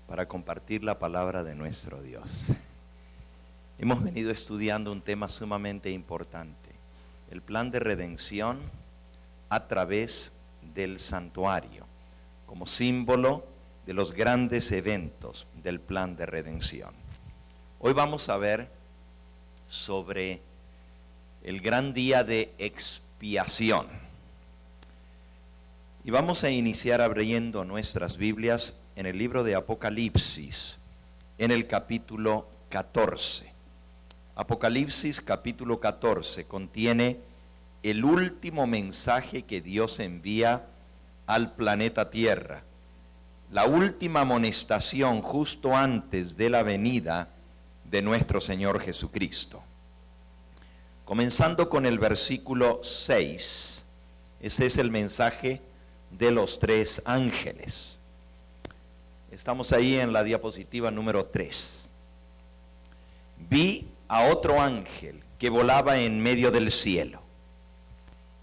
para compartir la palabra de nuestro Dios. Hemos venido estudiando un tema sumamente importante, el plan de redención a través del santuario, como símbolo de los grandes eventos del plan de redención. Hoy vamos a ver sobre el gran día de expiación. Y vamos a iniciar abriendo nuestras Biblias en el libro de Apocalipsis, en el capítulo 14. Apocalipsis capítulo 14 contiene el último mensaje que Dios envía al planeta Tierra, la última amonestación justo antes de la venida de nuestro Señor Jesucristo. Comenzando con el versículo 6, ese es el mensaje de los tres ángeles. Estamos ahí en la diapositiva número 3. Vi a otro ángel que volaba en medio del cielo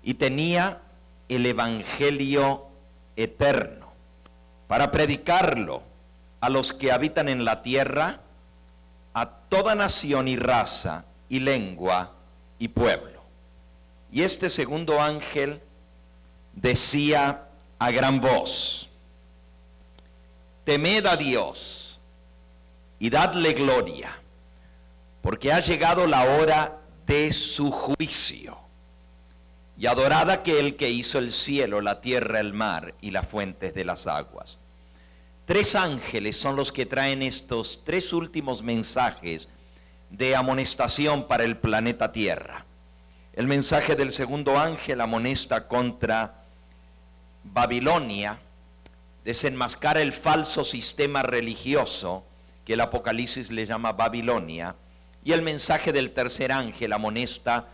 y tenía el evangelio eterno para predicarlo a los que habitan en la tierra, a toda nación y raza y lengua y pueblo. Y este segundo ángel decía a gran voz: temed a Dios y dadle gloria, porque ha llegado la hora de su juicio. Y adorad a aquel que hizo el cielo, la tierra, el mar y las fuentes de las aguas. Tres ángeles son los que traen estos tres últimos mensajes de amonestación para el planeta Tierra. El mensaje del segundo ángel amonesta contra Babilonia, desenmascara el falso sistema religioso que el Apocalipsis le llama Babilonia, y el mensaje del tercer ángel amonesta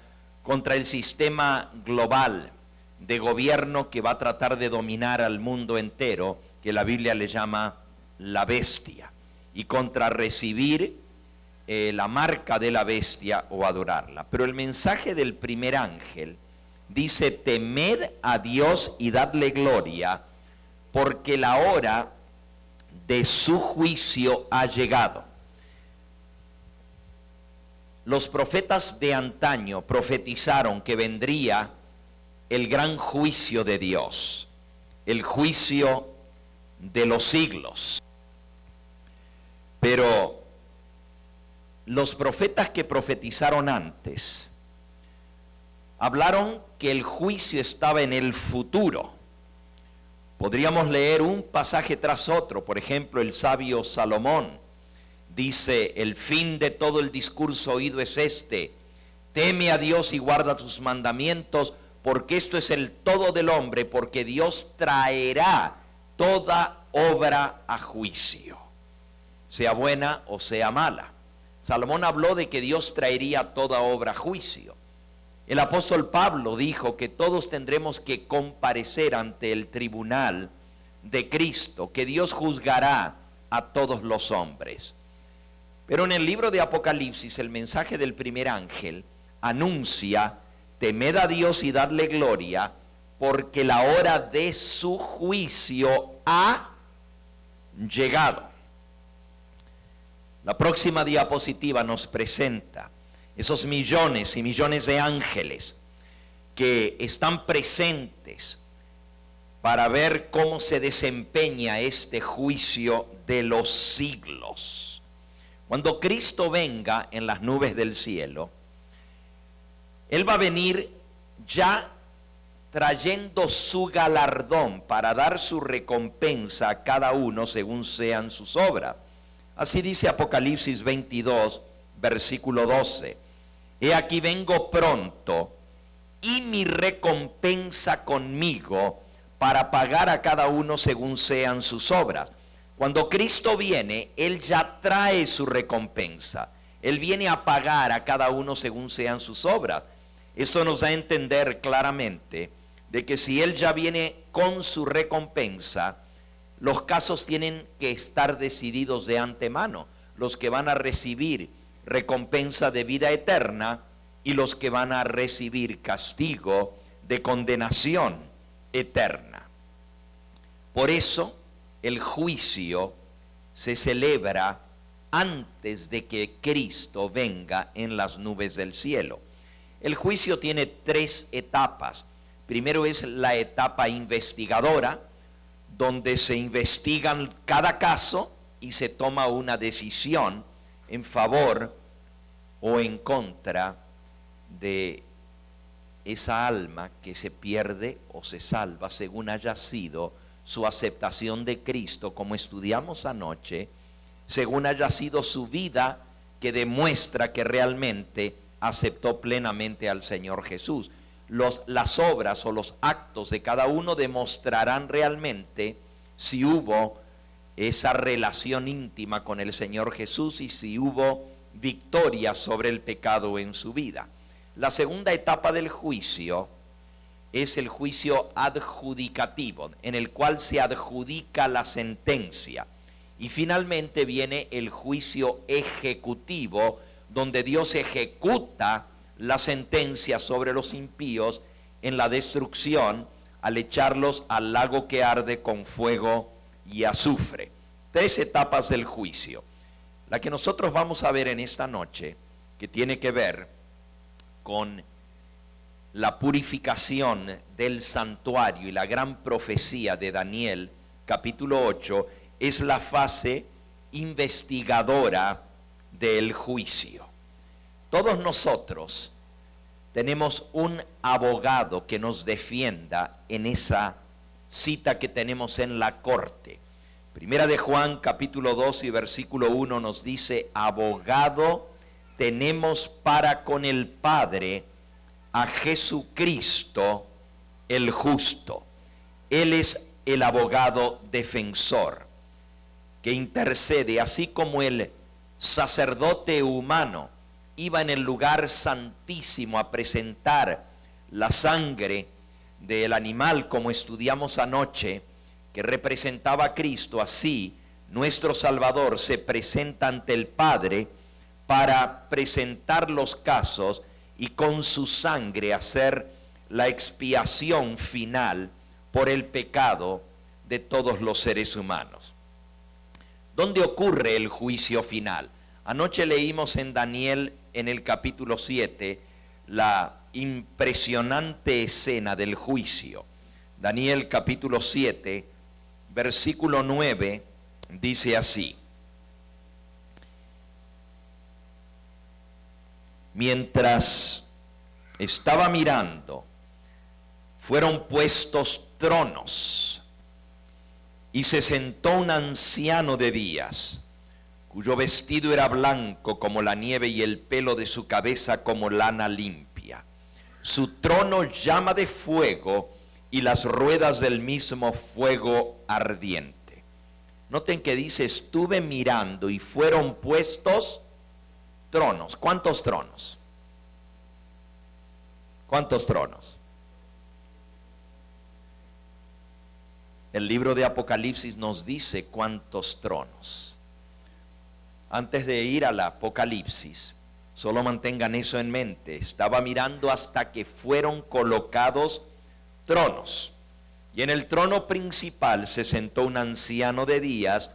contra el sistema global de gobierno que va a tratar de dominar al mundo entero, que la Biblia le llama la bestia, y contra recibir la marca de la bestia o adorarla. Pero el mensaje del primer ángel dice: temed a Dios y dadle gloria, porque la hora de su juicio ha llegado. Los profetas de antaño profetizaron que vendría el gran juicio de Dios, el juicio de los siglos. Pero los profetas que profetizaron antes hablaron que el juicio estaba en el futuro. Podríamos leer un pasaje tras otro. Por ejemplo, el sabio Salomón dice: el fin de todo el discurso oído es este: teme a Dios y guarda tus mandamientos, porque esto es el todo del hombre, porque Dios traerá toda obra a juicio, sea buena o sea mala. Salomón habló de que Dios traería toda obra a juicio. El apóstol Pablo dijo que todos tendremos que comparecer ante el tribunal de Cristo, que Dios juzgará a todos los hombres. Pero en el libro de Apocalipsis, el mensaje del primer ángel anuncia: temed a Dios y dadle gloria, porque la hora de su juicio ha llegado. La próxima diapositiva nos presenta esos millones y millones de ángeles que están presentes para ver cómo se desempeña este juicio de los siglos. Cuando Cristo venga en las nubes del cielo, Él va a venir ya trayendo su galardón para dar su recompensa a cada uno según sean sus obras. Así dice Apocalipsis 22, versículo 12. He aquí vengo pronto, y mi recompensa conmigo para pagar a cada uno según sean sus obras. Cuando Cristo viene, Él ya trae su recompensa. Él viene a pagar a cada uno según sean sus obras. Esto nos da a entender claramente de que si Él ya viene con su recompensa, los casos tienen que estar decididos de antemano. Los que van a recibir recompensa de vida eterna y los que van a recibir castigo de condenación eterna. Por eso el juicio se celebra antes de que Cristo venga en las nubes del cielo. El juicio tiene 3 etapas. Primero es la etapa investigadora, donde se investigan cada caso y se toma una decisión en favor o en contra de esa alma que se pierde o se salva según haya sido su aceptación de Cristo, como estudiamos anoche, según haya sido su vida que demuestra que realmente aceptó plenamente al Señor Jesús. Las obras o los actos de cada uno demostrarán realmente si hubo esa relación íntima con el Señor Jesús y si hubo victoria sobre el pecado en su vida. La segunda etapa del juicio es el juicio adjudicativo, en el cual se adjudica la sentencia. Y finalmente viene el juicio ejecutivo, donde Dios ejecuta la sentencia sobre los impíos en la destrucción al echarlos al lago que arde con fuego y azufre. 3 etapas del juicio. La que nosotros vamos a ver en esta noche, que tiene que ver con la purificación del santuario y la gran profecía de Daniel, capítulo 8, es la fase investigadora del juicio. Todos nosotros tenemos un abogado que nos defienda en esa cita que tenemos en la corte. Primera de Juan, capítulo 2 y versículo 1 nos dice: abogado tenemos para con el Padre a Jesucristo el justo. Él es el abogado defensor que intercede, así como el sacerdote humano iba en el lugar santísimo a presentar la sangre del animal, como estudiamos anoche, que representaba a Cristo. Así nuestro Salvador se presenta ante el Padre para presentar los casos y con su sangre hacer la expiación final por el pecado de todos los seres humanos. ¿Dónde ocurre el juicio final? Anoche leímos en Daniel, en el capítulo 7, la impresionante escena del juicio. Daniel capítulo 7, versículo 9, dice así: mientras estaba mirando, fueron puestos tronos, y se sentó un anciano de días, cuyo vestido era blanco como la nieve y el pelo de su cabeza como lana limpia. Su trono llama de fuego y las ruedas del mismo fuego ardiente. Noten que dice: estuve mirando y fueron puestos tronos. ¿Cuántos tronos? ¿Cuántos tronos? El libro de Apocalipsis nos dice cuántos tronos. Antes de ir al Apocalipsis, solo mantengan eso en mente. Estaba mirando hasta que fueron colocados tronos. Y en el trono principal se sentó un anciano de días,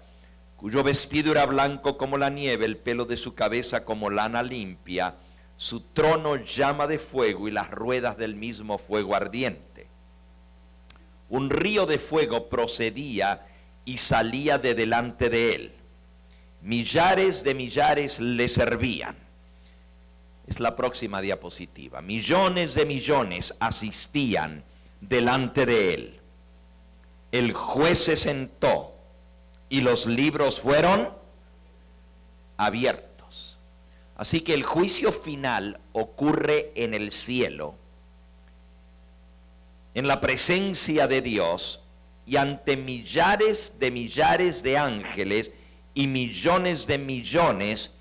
cuyo vestido era blanco como la nieve, el pelo de su cabeza como lana limpia. Su trono llama de fuego y las ruedas del mismo fuego ardiente. Un río de fuego procedía y salía de delante de él. Millares de millares le servían. Es la próxima diapositiva. Millones de millones asistían delante de él. El juez se sentó y los libros fueron abiertos. Así que el juicio final ocurre en el cielo, en la presencia de Dios y ante millares de ángeles y millones de millones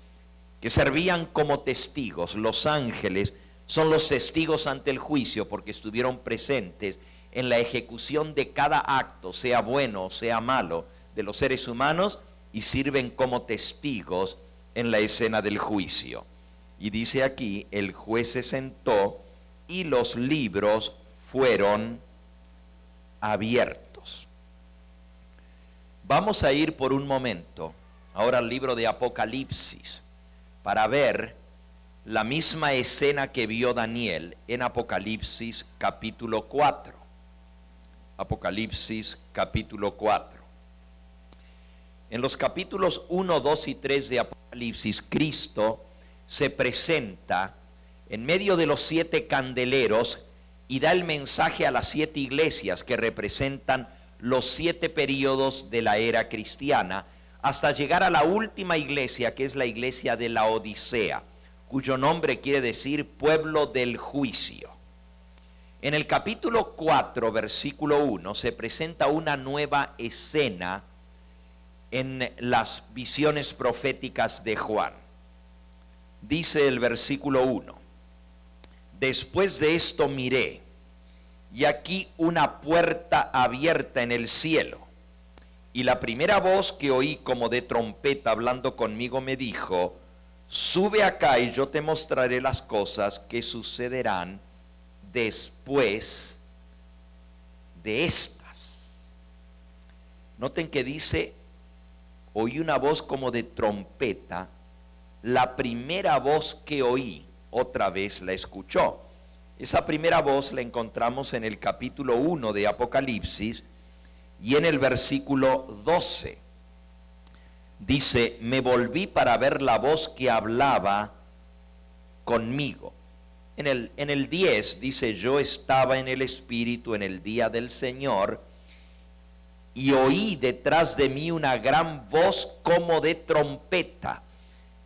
que servían como testigos. Los ángeles son los testigos ante el juicio porque estuvieron presentes en la ejecución de cada acto, sea bueno o sea malo, de los seres humanos, y sirven como testigos en la escena del juicio. Y dice aquí: el juez se sentó y los libros fueron abiertos. Vamos a ir por un momento ahora al libro de Apocalipsis para ver la misma escena que vio Daniel en Apocalipsis capítulo 4. Apocalipsis capítulo 4. En los capítulos 1, 2 y 3 de Apocalipsis, Cristo se presenta en medio de los 7 candeleros y da el mensaje a las 7 iglesias que representan los 7 periodos de la era cristiana, hasta llegar a la última iglesia, que es la iglesia de la Odisea, cuyo nombre quiere decir pueblo del juicio. En el capítulo 4, versículo 1, se presenta una nueva escena en las visiones proféticas de Juan. Dice el versículo 1: después de esto miré, y aquí una puerta abierta en el cielo, y la primera voz que oí como de trompeta hablando conmigo me dijo: sube acá y yo te mostraré las cosas que sucederán después de estas. Noten que dice: oí una voz como de trompeta. La primera voz que oí, otra vez la escuchó. Esa primera voz la encontramos en el capítulo 1 de Apocalipsis y en el versículo 12. Dice: me volví para ver la voz que hablaba conmigo. En el 10 dice: yo estaba en el Espíritu en el día del Señor, y oí detrás de mí una gran voz como de trompeta,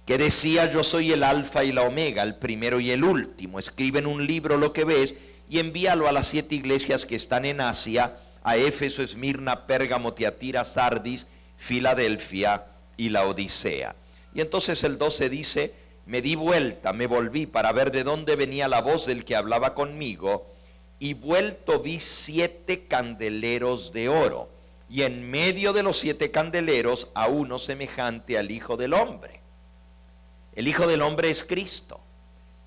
que decía: yo soy el Alfa y la Omega, el primero y el último. Escribe en un libro lo que ves y envíalo a las 7 iglesias que están en Asia: a Éfeso, Esmirna, Pérgamo, Tiatira, Sardis, Filadelfia y la Odisea. Y entonces el 12 dice: me di vuelta, me volví para ver de dónde venía la voz del que hablaba conmigo, y vuelto vi 7 candeleros de oro, y en medio de los 7 candeleros a uno semejante al Hijo del Hombre. El Hijo del Hombre es Cristo.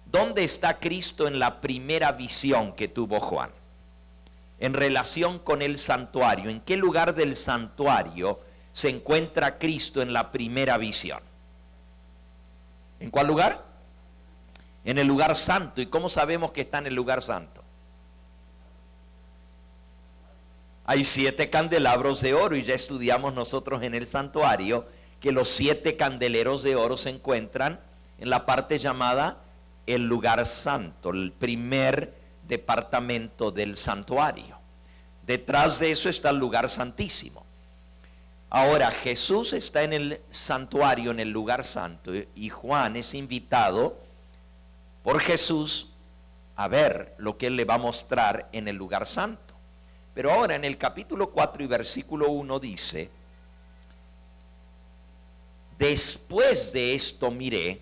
¿Dónde está Cristo en la primera visión que tuvo Juan? En relación con el santuario. ¿En qué lugar del santuario se encuentra Cristo en la primera visión? ¿En cuál lugar? En el lugar santo. ¿Y cómo sabemos que está en el lugar santo? Hay 7 candelabros de oro, y ya estudiamos nosotros en el santuario que los 7 candeleros de oro se encuentran en la parte llamada el lugar santo, el primer departamento del santuario. Detrás de eso está el lugar santísimo. Ahora, Jesús está en el santuario, en el lugar santo, y Juan es invitado por Jesús a ver lo que él le va a mostrar en el lugar santo. Pero ahora en el capítulo 4 y versículo 1 dice: después de esto miré,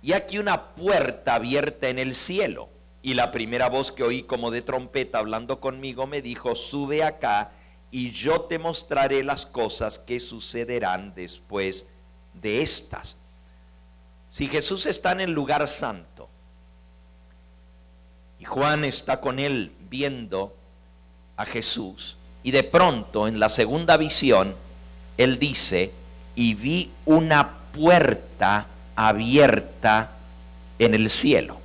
y aquí una puerta abierta en el cielo, y la primera voz que oí como de trompeta hablando conmigo me dijo: sube acá y yo te mostraré las cosas que sucederán después de estas. Si Jesús está en el lugar santo y Juan está con él viendo a Jesús, y de pronto en la segunda visión él dice: y vi una puerta abierta en el cielo.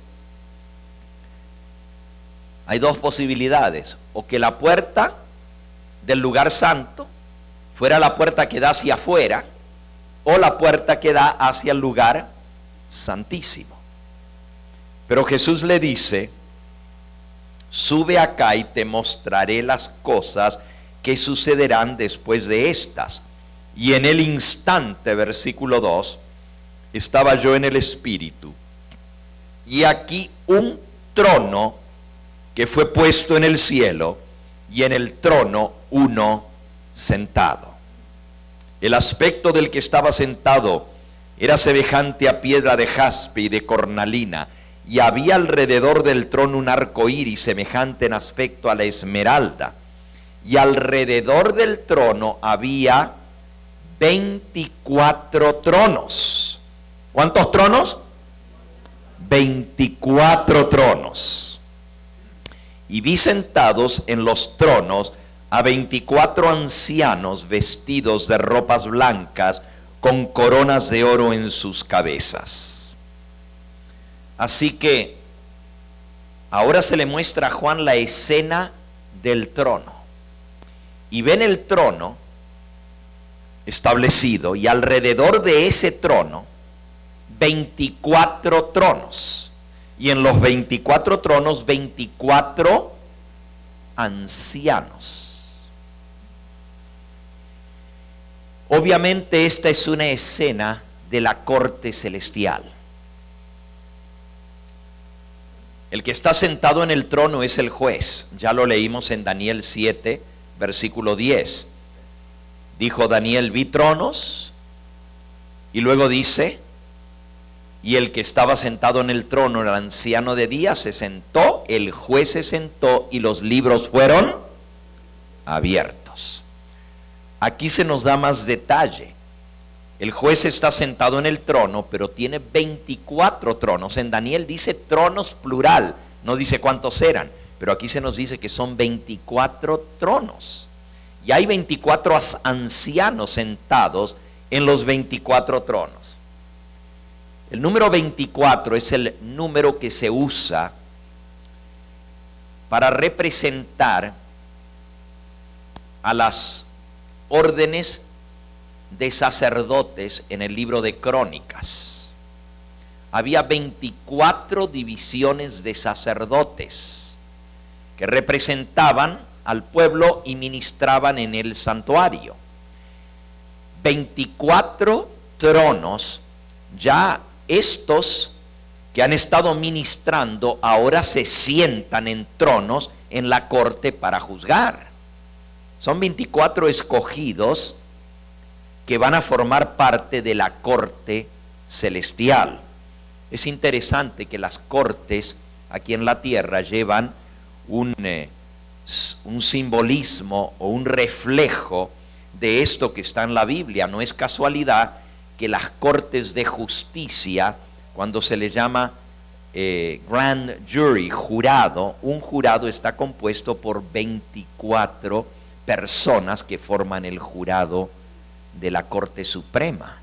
Hay 2 posibilidades: o que la puerta del lugar santo fuera la puerta que da hacia afuera, o la puerta que da hacia el lugar santísimo. Pero Jesús le dice: sube acá y te mostraré las cosas que sucederán después de estas. Y en el instante, versículo 2, estaba yo en el Espíritu, y aquí un trono que fue puesto en el cielo, y en el trono uno sentado. El aspecto del que estaba sentado era semejante a piedra de jaspe y de cornalina, y había alrededor del trono un arco iris semejante en aspecto a la esmeralda, y alrededor del trono había 24 tronos. ¿Cuántos tronos? 24 tronos. Y vi sentados en los tronos a 24 ancianos vestidos de ropas blancas, con coronas de oro en sus cabezas. Así que ahora se le muestra a Juan la escena del trono. Y ven el trono establecido y alrededor de ese trono 24 tronos. Y en los 24 tronos 24 ancianos. Obviamente esta es una escena de la corte celestial. El que está sentado en el trono es el juez. Ya lo leímos en Daniel 7, versículo 10. Dijo Daniel, vi tronos, y luego dice, y el que estaba sentado en el trono, el anciano de días, se sentó, el juez se sentó, y los libros fueron abiertos. Aquí se nos da más detalle. El juez está sentado en el trono, pero tiene 24 tronos. En Daniel dice tronos plural, no dice cuántos eran, pero aquí se nos dice que son 24 tronos. Y hay 24 ancianos sentados en los 24 tronos. El número 24 es el número que se usa para representar a las órdenes de sacerdotes en el libro de Crónicas. Había 24 divisiones de sacerdotes que representaban al pueblo y ministraban en el santuario. 24 tronos. Ya estos que han estado ministrando ahora se sientan en tronos en la corte para juzgar. Son 24 escogidos que van a formar parte de la corte celestial. Es interesante que las cortes aquí en la tierra llevan un simbolismo o un reflejo de esto que está en la Biblia. No es casualidad que las cortes de justicia, cuando se le llama grand jury, jurado, un jurado está compuesto por 24 personas que forman el jurado de la Corte Suprema.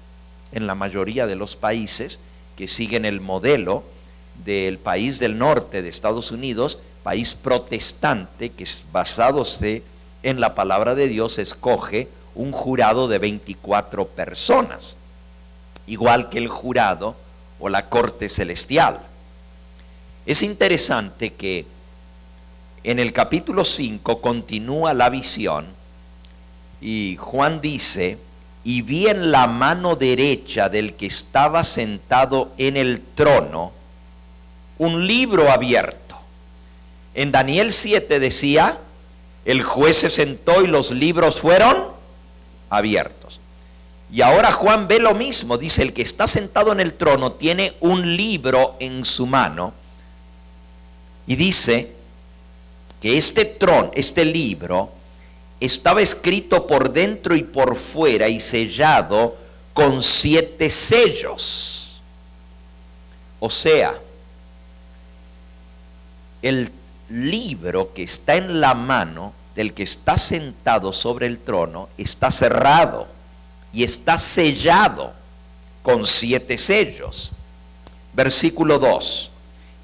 En la mayoría de los países que siguen el modelo del país del norte de Estados Unidos, país protestante que es basándose en la palabra de Dios, escoge un jurado de 24 personas, igual que el jurado o la corte celestial. Es interesante que en el capítulo 5 continúa la visión y Juan dice, y vi en la mano derecha del que estaba sentado en el trono un libro abierto. En Daniel 7 decía, el juez se sentó y los libros fueron abiertos. Y ahora Juan ve lo mismo, dice, el que está sentado en el trono tiene un libro en su mano y dice que este libro estaba escrito por dentro y por fuera y sellado con 7 sellos. O sea, el libro que está en la mano del que está sentado sobre el trono está cerrado y está sellado con 7 sellos. Versículo 2.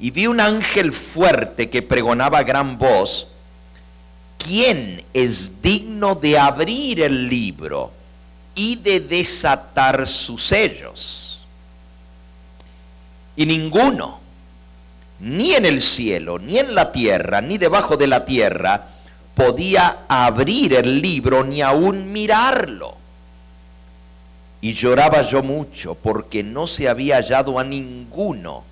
Y vi un ángel fuerte que pregonaba a gran voz, ¿quién es digno de abrir el libro y de desatar sus sellos? Y ninguno, ni en el cielo, ni en la tierra, ni debajo de la tierra, podía abrir el libro ni aún mirarlo. Y lloraba yo mucho porque no se había hallado a ninguno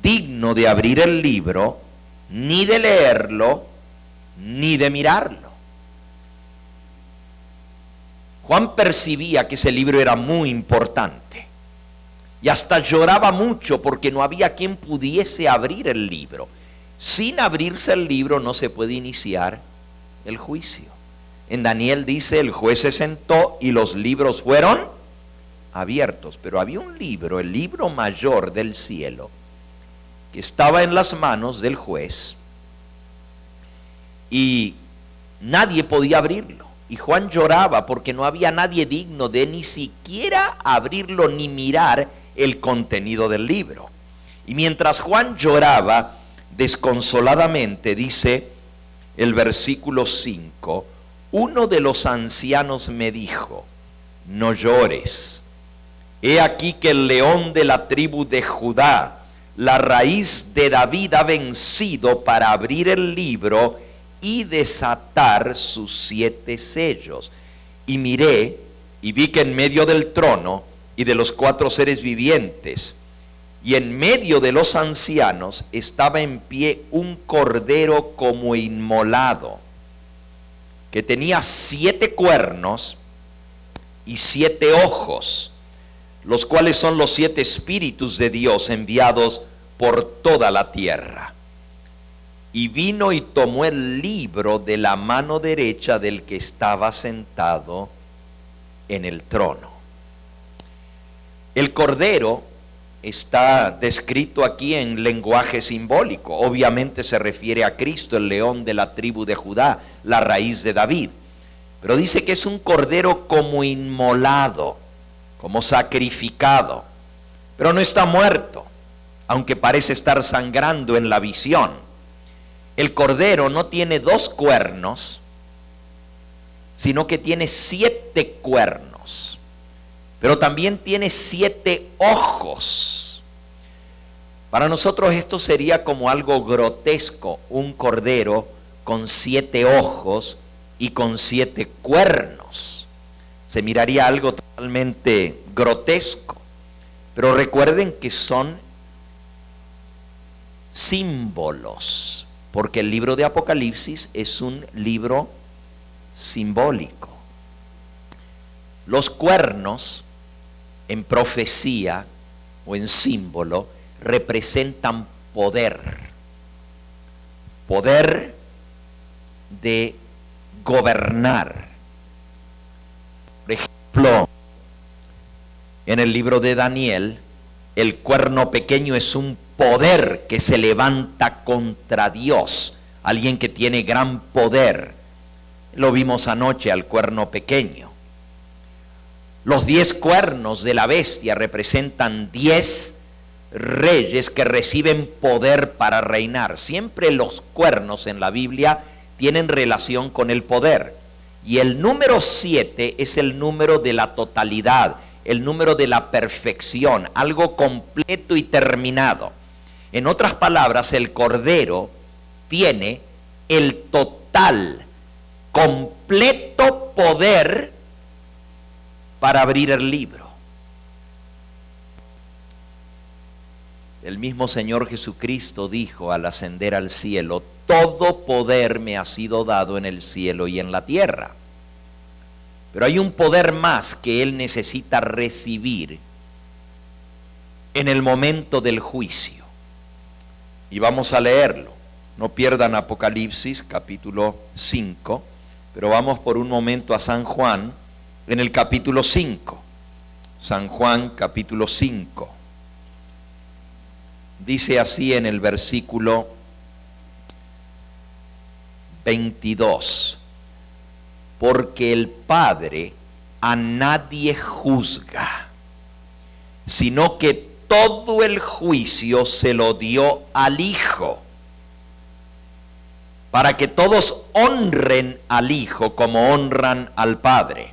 digno de abrir el libro, ni de leerlo, ni de mirarlo. Juan percibía que ese libro era muy importante y hasta lloraba mucho porque no había quien pudiese abrir el libro. Sin abrirse el libro no se puede iniciar el juicio. En Daniel dice, el juez se sentó y los libros fueron abiertos, pero había un libro, el libro mayor del cielo, que estaba en las manos del juez y nadie podía abrirlo. Y Juan lloraba porque no había nadie digno de ni siquiera abrirlo ni mirar el contenido del libro. Y mientras Juan lloraba desconsoladamente, dice el versículo 5, uno de los ancianos me dijo, no llores. He aquí que el león de la tribu de Judá, la raíz de David, ha vencido para abrir el libro y desatar sus 7 sellos. Y miré y vi que en medio del trono y de los 4 seres vivientes y en medio de los ancianos estaba en pie un cordero como inmolado, que tenía 7 cuernos y 7 ojos, los cuales son los 7 espíritus de Dios enviados por toda la tierra. Y vino y tomó el libro de la mano derecha del que estaba sentado en el trono. El cordero está descrito aquí en lenguaje simbólico. Obviamente se refiere a Cristo, el león de la tribu de Judá, la raíz de David. Pero dice que es un cordero como inmolado, como sacrificado. Pero no está muerto, aunque parece estar sangrando en la visión. El cordero no tiene 2 cuernos, sino que tiene 7 cuernos. Pero también tiene 7 ojos. Para nosotros esto sería como algo grotesco, un cordero con 7 ojos y con 7 cuernos. Se miraría algo totalmente grotesco. Pero recuerden que son símbolos, porque el libro de Apocalipsis es un libro simbólico. Los cuernos en profecía o en símbolo representan poder, poder de gobernar. Por ejemplo, en el libro de Daniel, el cuerno pequeño es un poder que se levanta contra Dios, alguien que tiene gran poder. Lo vimos anoche al cuerno pequeño. Los 10 cuernos de la bestia representan 10 reyes que reciben poder para reinar. Siempre los cuernos en la Biblia tienen relación con el poder. Y el número 7 es el número de la totalidad, el número de la perfección, algo completo y terminado. En otras palabras, el Cordero tiene el total, completo poder para abrir el libro. El mismo Señor Jesucristo dijo al ascender al cielo, todo poder me ha sido dado en el cielo y en la tierra. Pero hay un poder más que Él necesita recibir en el momento del juicio. Y vamos a leerlo. No pierdan Apocalipsis capítulo 5, pero vamos por un momento a San Juan en el capítulo 5. San Juan capítulo 5. Dice así en el versículo 22. Porque el Padre a nadie juzga, sino que todo el juicio se lo dio al Hijo, para que todos honren al Hijo como honran al Padre.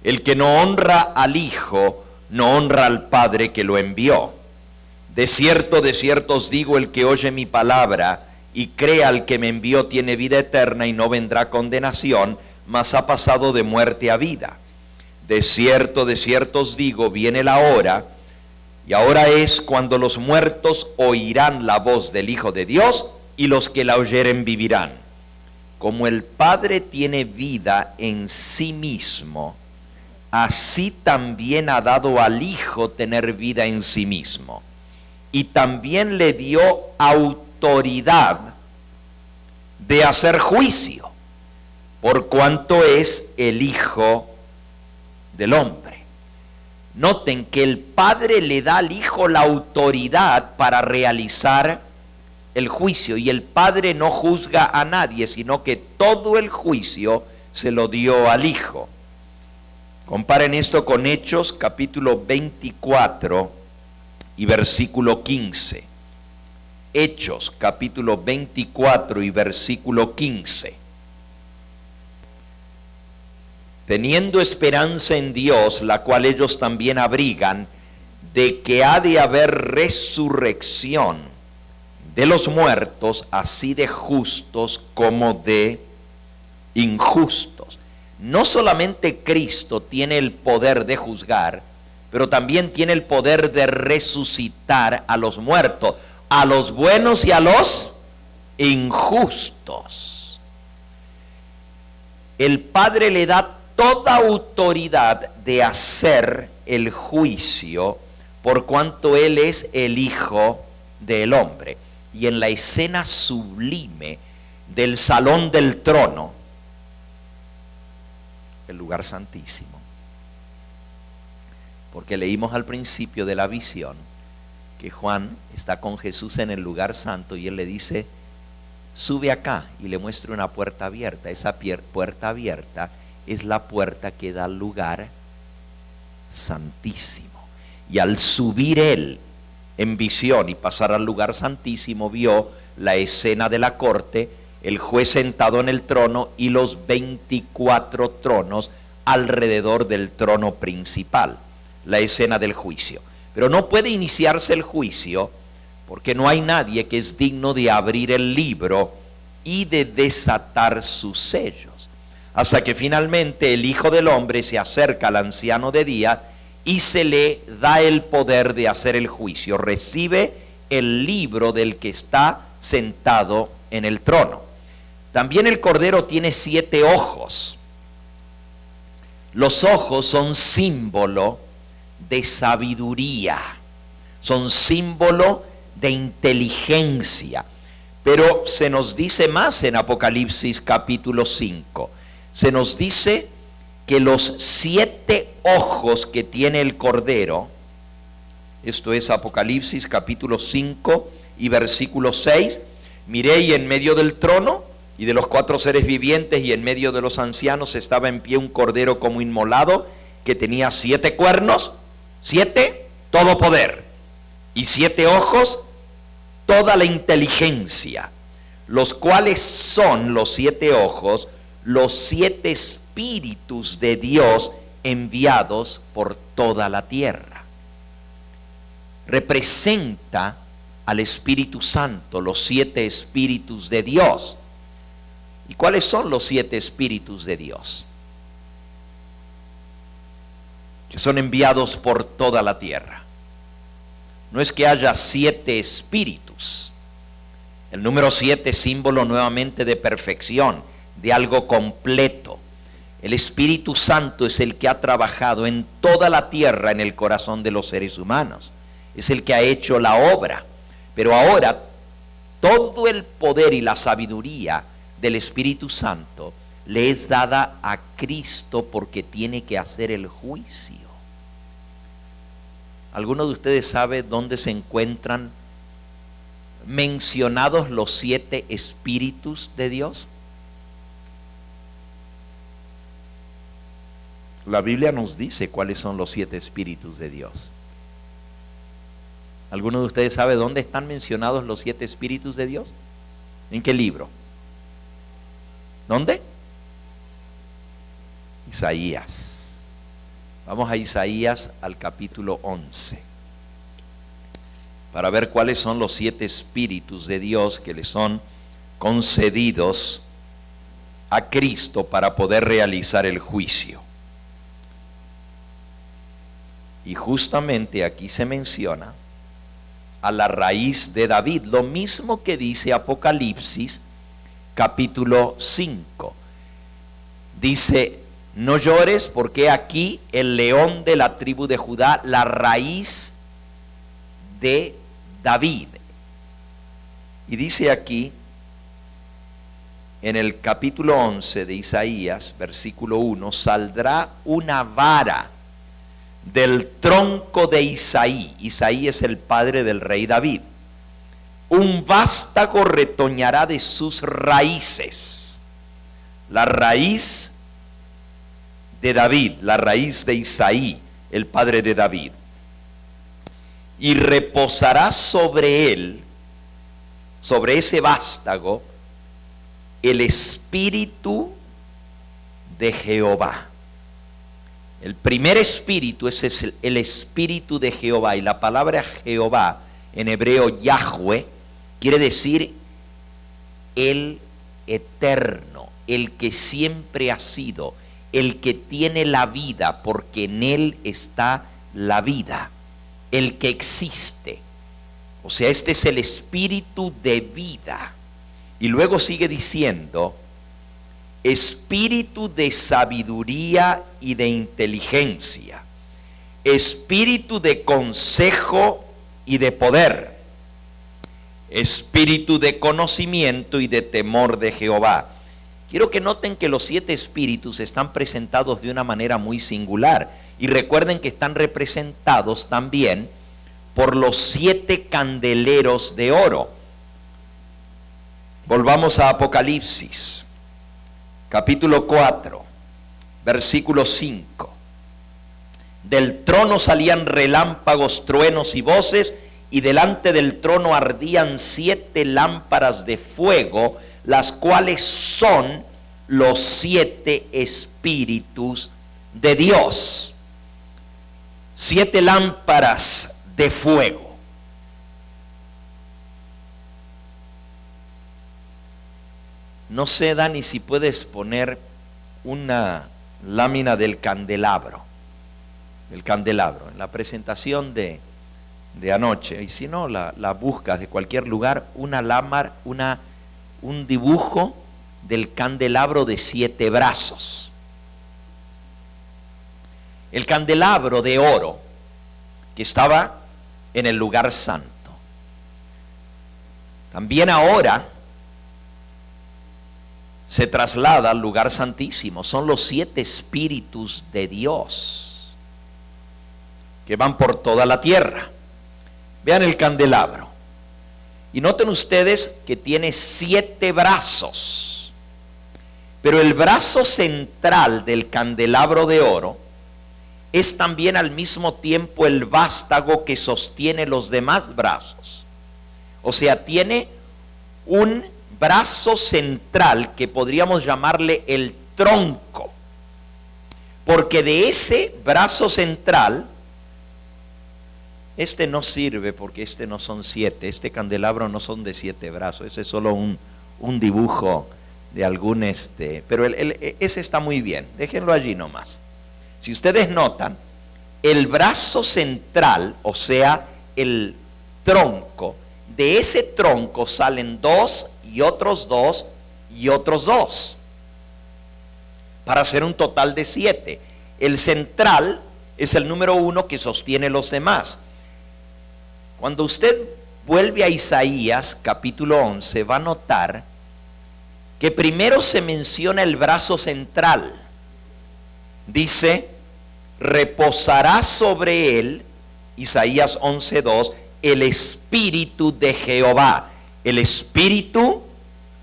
El que no honra al Hijo, no honra al Padre que lo envió. De cierto os digo, el que oye mi palabra y cree al que me envió tiene vida eterna y no vendrá condenación, mas ha pasado de muerte a vida. De cierto os digo, viene la hora, y ahora es cuando los muertos oirán la voz del Hijo de Dios, y los que la oyeren vivirán. Como el Padre tiene vida en sí mismo, así también ha dado al Hijo tener vida en sí mismo. Y también le dio autoridad de hacer juicio, por cuanto es el Hijo del hombre. Noten que el Padre le da al Hijo la autoridad para realizar el juicio, y el Padre no juzga a nadie, sino que todo el juicio se lo dio al Hijo. Comparen esto con Hechos capítulo 24 y versículo 15. Hechos capítulo 24 y versículo 15. Teniendo esperanza en Dios, la cual ellos también abrigan, de que ha de haber resurrección de los muertos, así de justos como de injustos. No solamente Cristo tiene el poder de juzgar, pero también tiene el poder de resucitar a los muertos, a los buenos y a los injustos. El Padre le da toda autoridad de hacer el juicio, por cuanto Él es el Hijo del Hombre. Y en la escena sublime del salón del trono, el lugar santísimo, porque leímos al principio de la visión que Juan está con Jesús en el lugar santo y él le dice: sube acá, y le muestra una puerta abierta. Esa puerta abierta es la puerta que da al lugar santísimo. Y al subir él en visión y pasar al lugar santísimo, vio la escena de la corte, el juez sentado en el trono y los 24 tronos alrededor del trono principal, la escena del juicio. Pero no puede iniciarse el juicio porque no hay nadie que es digno de abrir el libro y de desatar sus sellos, hasta que finalmente el Hijo del Hombre se acerca al anciano de día y se le da el poder de hacer el juicio. Recibe el libro del que está sentado en el trono. También el Cordero tiene 7 ojos. Los ojos son símbolo de sabiduría, son símbolo de inteligencia. Pero se nos dice más en Apocalipsis capítulo 5. Se nos dice que los 7 ojos que tiene el Cordero, esto es Apocalipsis capítulo 5 y versículo 6, miré y en medio del trono y de los 4 seres vivientes y en medio de los ancianos estaba en pie un cordero como inmolado, que tenía 7 cuernos, 7, todo poder, y 7 ojos, toda la inteligencia, los cuales son los 7 ojos, los 7 espíritus de Dios enviados por toda la tierra. Representa al Espíritu Santo, los 7 espíritus de Dios. ¿Y cuáles son los 7 espíritus de Dios? Que son enviados por toda la tierra. No es que haya 7 espíritus. El número 7 es símbolo nuevamente de perfección, de algo completo. El Espíritu Santo es el que ha trabajado en toda la tierra, en el corazón de los seres humanos. Es el que ha hecho la obra. Pero ahora todo el poder y la sabiduría del Espíritu Santo le es dada a Cristo, porque tiene que hacer el juicio. ¿Alguno de ustedes sabe dónde se encuentran mencionados los 7 espíritus de Dios? La Biblia nos dice cuáles son los 7 espíritus de Dios. ¿Alguno de ustedes sabe dónde están mencionados los 7 espíritus de Dios? ¿En qué libro? ¿Dónde? Isaías. Vamos a Isaías al capítulo 11 para ver cuáles son los 7 espíritus de Dios que le son concedidos a Cristo para poder realizar el juicio. Y justamente aquí se menciona a la raíz de David, lo mismo que dice Apocalipsis capítulo 5. Dice: no llores, porque aquí el león de la tribu de Judá, la raíz de David. Y dice aquí en el capítulo 11 de Isaías, versículo 1, saldrá una vara del tronco de Isaí. Isaí es el padre del rey David. Un vástago retoñará de sus raíces. La raíz de David, la raíz de Isaí, el padre de David. Y reposará sobre él, sobre ese vástago, el espíritu de Jehová. El primer espíritu es el espíritu de Jehová, y la palabra Jehová en hebreo Yahweh quiere decir el eterno, el que siempre ha sido, el que tiene la vida, porque en él está la vida, el que existe. O sea, este es el espíritu de vida. Y luego sigue diciendo, espíritu de sabiduría y de inteligencia, espíritu de consejo y de poder, espíritu de conocimiento y de temor de Jehová. Quiero que noten que los 7 espíritus están presentados de una manera muy singular, y recuerden que están representados también por los 7 candeleros de oro. Volvamos a Apocalipsis, capítulo 4, versículo 5. Del trono salían relámpagos, truenos y voces, y delante del trono ardían 7 lámparas de fuego, las cuales son los 7 espíritus de Dios. 7 lámparas de fuego. No sé, Dani, si puedes poner una lámina del candelabro. El candelabro, en la presentación de anoche. Y si no, la buscas de cualquier lugar, una lámara, un dibujo del candelabro de 7 brazos. El candelabro de oro que estaba en el lugar santo. También ahora se traslada al lugar santísimo. Son los 7 espíritus de Dios que van por toda la tierra. Vean el candelabro. Y noten ustedes que tiene 7 brazos. Pero el brazo central del candelabro de oro es también al mismo tiempo el vástago que sostiene los demás brazos. O sea, tiene un brazo central que podríamos llamarle el tronco. Porque de ese brazo central, este no sirve porque este no son 7, este candelabro no son de 7 brazos, ese es solo un dibujo de algún pero ese está muy bien, déjenlo allí nomás. Si ustedes notan, el brazo central, o sea, el tronco, de ese tronco salen 2 y otros 2 y otros 2, para hacer un total de 7. El central es el número 1 que sostiene los demás. Cuando usted vuelve a Isaías capítulo 11, va a notar que primero se menciona el brazo central. Dice, reposará sobre él, Isaías 11:2, el espíritu de Jehová, el espíritu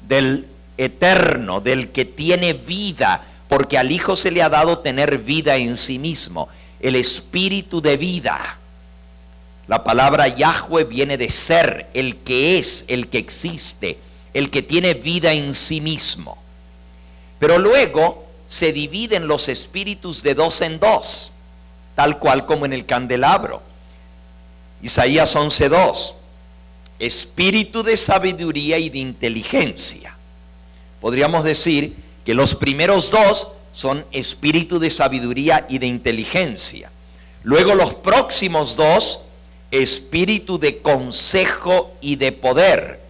del eterno, del que tiene vida, porque al Hijo se le ha dado tener vida en sí mismo, el espíritu de vida. La palabra Yahweh viene de ser, el que es, el que existe, el que tiene vida en sí mismo. Pero luego se dividen los espíritus de 2 en 2, tal cual como en el candelabro. Isaías 11:2, espíritu de sabiduría y de inteligencia. Podríamos decir que los primeros 2 son espíritu de sabiduría y de inteligencia. Luego los próximos 2, espíritu de consejo y de poder.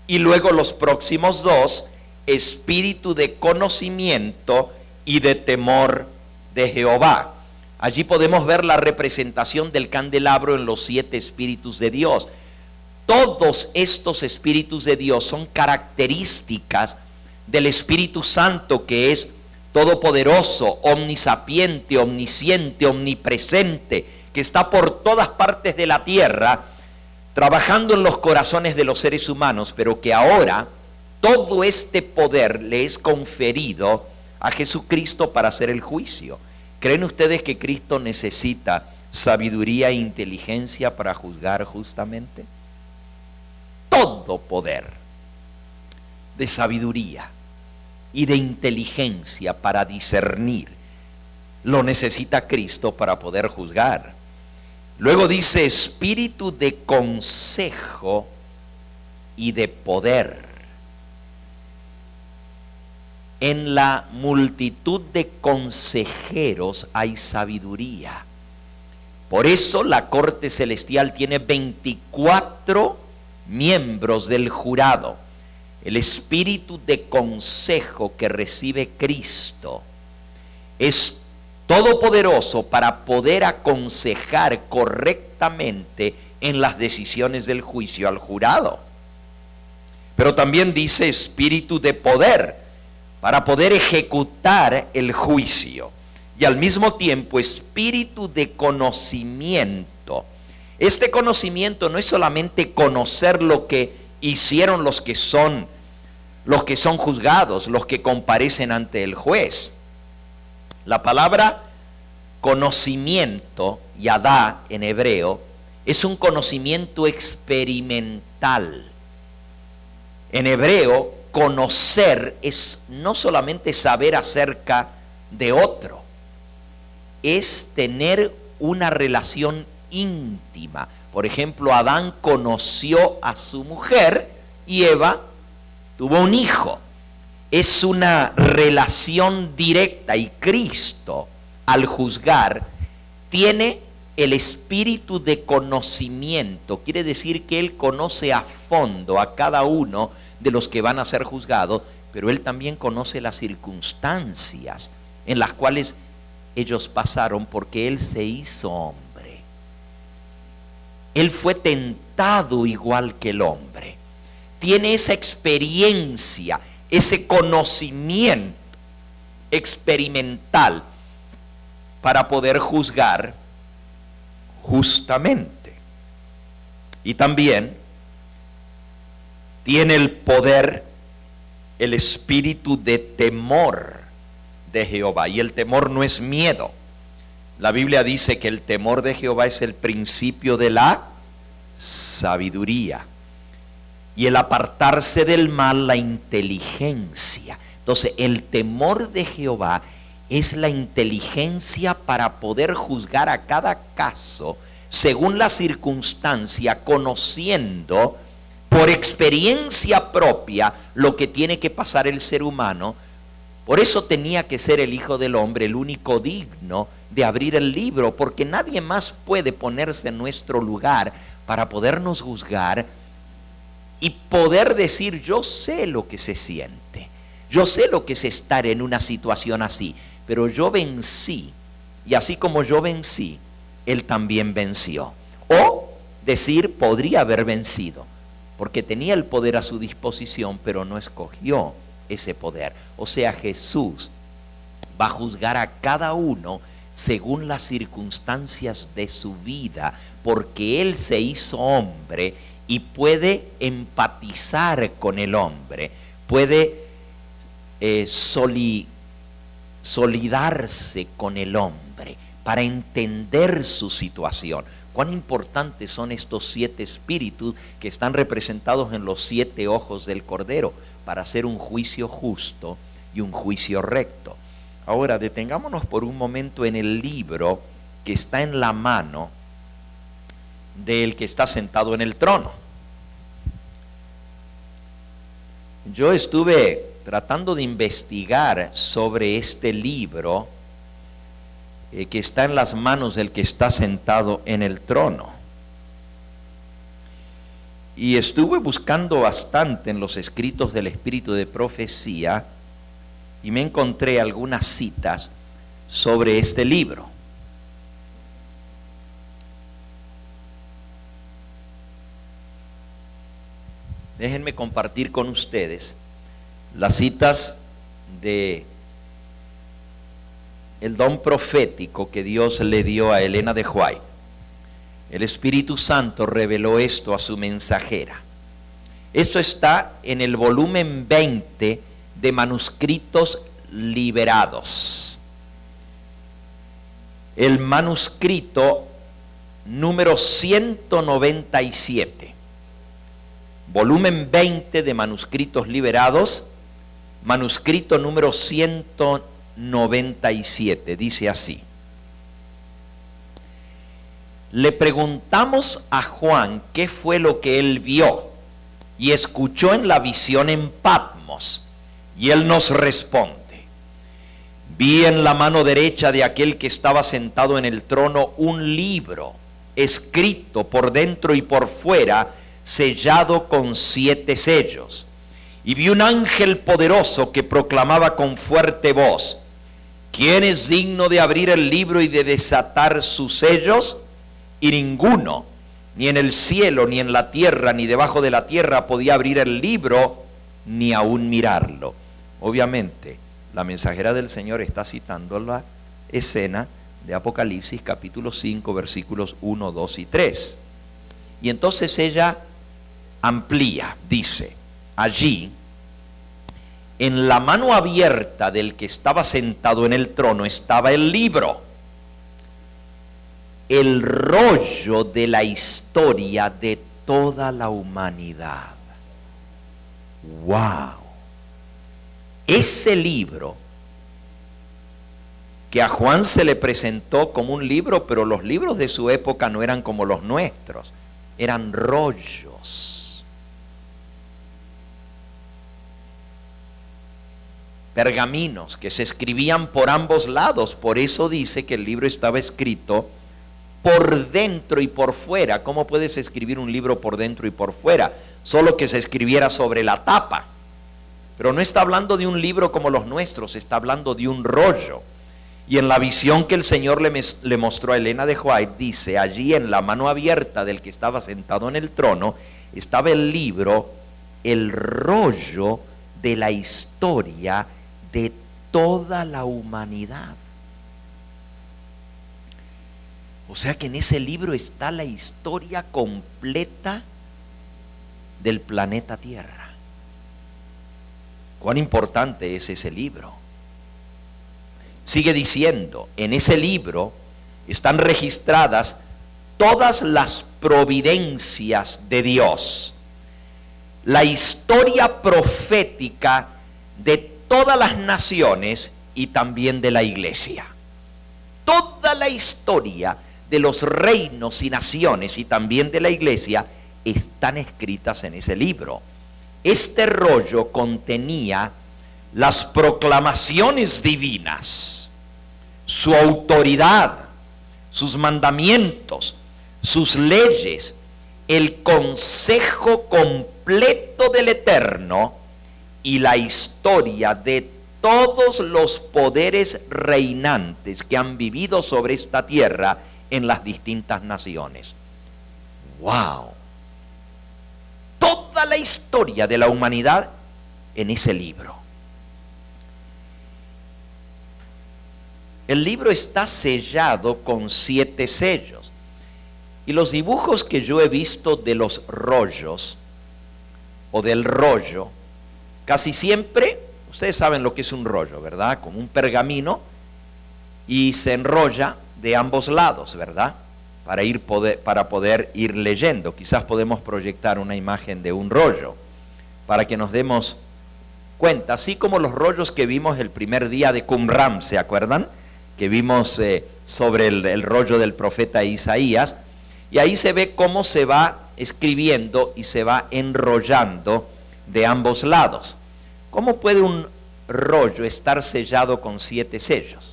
Y luego los próximos 2, espíritu de conocimiento y de temor de Jehová. Allí podemos ver la representación del candelabro en los 7 espíritus de Dios. Todos estos espíritus de Dios son características del Espíritu Santo, que es todopoderoso, omnisapiente, omnisciente, omnipresente, que está por todas partes de la tierra, trabajando en los corazones de los seres humanos, pero que ahora todo este poder le es conferido a Jesucristo para hacer el juicio. ¿Creen ustedes que Cristo necesita sabiduría e inteligencia para juzgar justamente? Todo poder de sabiduría y de inteligencia para discernir lo necesita Cristo para poder juzgar. Luego dice espíritu de consejo y de poder. En la multitud de consejeros hay sabiduría. Por eso la corte celestial tiene 24 miembros del jurado. El espíritu de consejo que recibe Cristo es todopoderoso para poder aconsejar correctamente en las decisiones del juicio al jurado. Pero también dice espíritu de poder para poder ejecutar el juicio, y al mismo tiempo espíritu de conocimiento. Este conocimiento no es solamente conocer lo que hicieron los que son juzgados, los que comparecen ante el juez. La palabra conocimiento, yadá en hebreo, es un conocimiento experimental. En hebreo, conocer es no solamente saber acerca de otro, es tener una relación íntima. Por ejemplo, Adán conoció a su mujer y Eva tuvo un hijo. Es una relación directa, y Cristo, al juzgar, tiene el espíritu de conocimiento. Quiere decir que Él conoce a fondo a cada uno de los que van a ser juzgados, pero Él también conoce las circunstancias en las cuales ellos pasaron, porque Él se hizo hombre. Él fue tentado igual que el hombre. Tiene esa experiencia, ese conocimiento experimental para poder juzgar justamente. Y también tiene el poder, el espíritu de temor de Jehová. Y el temor no es miedo. La Biblia dice que el temor de Jehová es el principio de la sabiduría, y el apartarse del mal, la inteligencia. Entonces, el temor de Jehová es la inteligencia para poder juzgar a cada caso según la circunstancia, conociendo por experiencia propia lo que tiene que pasar el ser humano. Por eso tenía que ser el Hijo del Hombre el único digno de abrir el libro, porque nadie más puede ponerse en nuestro lugar para podernos juzgar y poder decir: yo sé lo que se siente, yo sé lo que es estar en una situación así, pero yo vencí, y así como yo vencí, Él también venció. O decir: podría haber vencido, porque tenía el poder a su disposición, pero no escogió ese poder. O sea, Jesús va a juzgar a cada uno según las circunstancias de su vida, porque Él se hizo hombre y puede empatizar con el hombre, puede solidarse con el hombre para entender su situación. Cuán importantes son estos 7 espíritus que están representados en los 7 ojos del Cordero para hacer un juicio justo y un juicio recto. Ahora detengámonos por un momento en el libro que está en la mano del que está sentado en el trono. Yo estuve tratando de investigar sobre este libro que está en las manos del que está sentado en el trono. Y estuve buscando bastante en los escritos del Espíritu de Profecía y me encontré algunas citas sobre este libro. Déjenme compartir con ustedes las citas de el don profético que Dios le dio a Elena de White. El Espíritu Santo reveló esto a su mensajera. Esto está en el volumen 20 de manuscritos liberados. el manuscrito número 197, volumen 20 de manuscritos liberados, manuscrito número 197, dice así: le preguntamos a Juan qué fue lo que él vio y escuchó en la visión en Patmos, y él nos responde: vi en la mano derecha de aquel que estaba sentado en el trono un libro escrito por dentro y por fuera, sellado con 7 sellos. Y vi un ángel poderoso que proclamaba con fuerte voz: ¿quién es digno de abrir el libro y de desatar sus sellos? Y ninguno, ni en el cielo, ni en la tierra, ni debajo de la tierra, podía abrir el libro, ni aún mirarlo. Obviamente, la mensajera del Señor está citando la escena de Apocalipsis capítulo 5, versículos 1, 2 y 3. Y entonces ella amplía, dice: allí, en la mano abierta del que estaba sentado en el trono, estaba el libro, el rollo de la historia de toda la humanidad. ¡Wow! Ese libro que a Juan se le presentó como un libro, pero los libros de su época no eran como los nuestros, eran rollos, pergaminos que se escribían por ambos lados. Por eso dice que el libro estaba escrito por dentro y por fuera. ¿Cómo puedes escribir un libro por dentro y por fuera? Solo que se escribiera sobre la tapa. Pero no está hablando de un libro como los nuestros, está hablando de un rollo. Y en la visión que el Señor le mostró a Elena de White, dice: allí en la mano abierta del que estaba sentado en el trono, estaba el libro, el rollo de la historia de toda la humanidad. O sea que en ese libro está la historia completa del planeta Tierra. ¿Cuán importante es ese libro? Sigue diciendo: en ese libro están registradas todas las providencias de Dios, la historia profética de todas las naciones y también de la iglesia. Toda la historia de los reinos y naciones y también de la iglesia están escritas en ese libro. Este rollo contenía las proclamaciones divinas, su autoridad, sus mandamientos, sus leyes, el consejo completo del Eterno y la historia de todos los poderes reinantes que han vivido sobre esta tierra en las distintas naciones. ¡Wow! Toda la historia de la humanidad en ese libro. El libro está sellado con 7 sellos. Y los dibujos que yo he visto de los rollos o del rollo, casi siempre, ustedes saben lo que es un rollo, ¿verdad? Como un pergamino, y se enrolla de ambos lados, ¿verdad? Para poder ir leyendo. Quizás podemos proyectar una imagen de un rollo para que nos demos cuenta, así como los rollos que vimos el primer día de Qumran, ¿se acuerdan? Que vimos sobre el rollo del profeta Isaías, y ahí se ve cómo se va escribiendo y se va enrollando de ambos lados. ¿Cómo puede un rollo estar sellado con 7 sellos?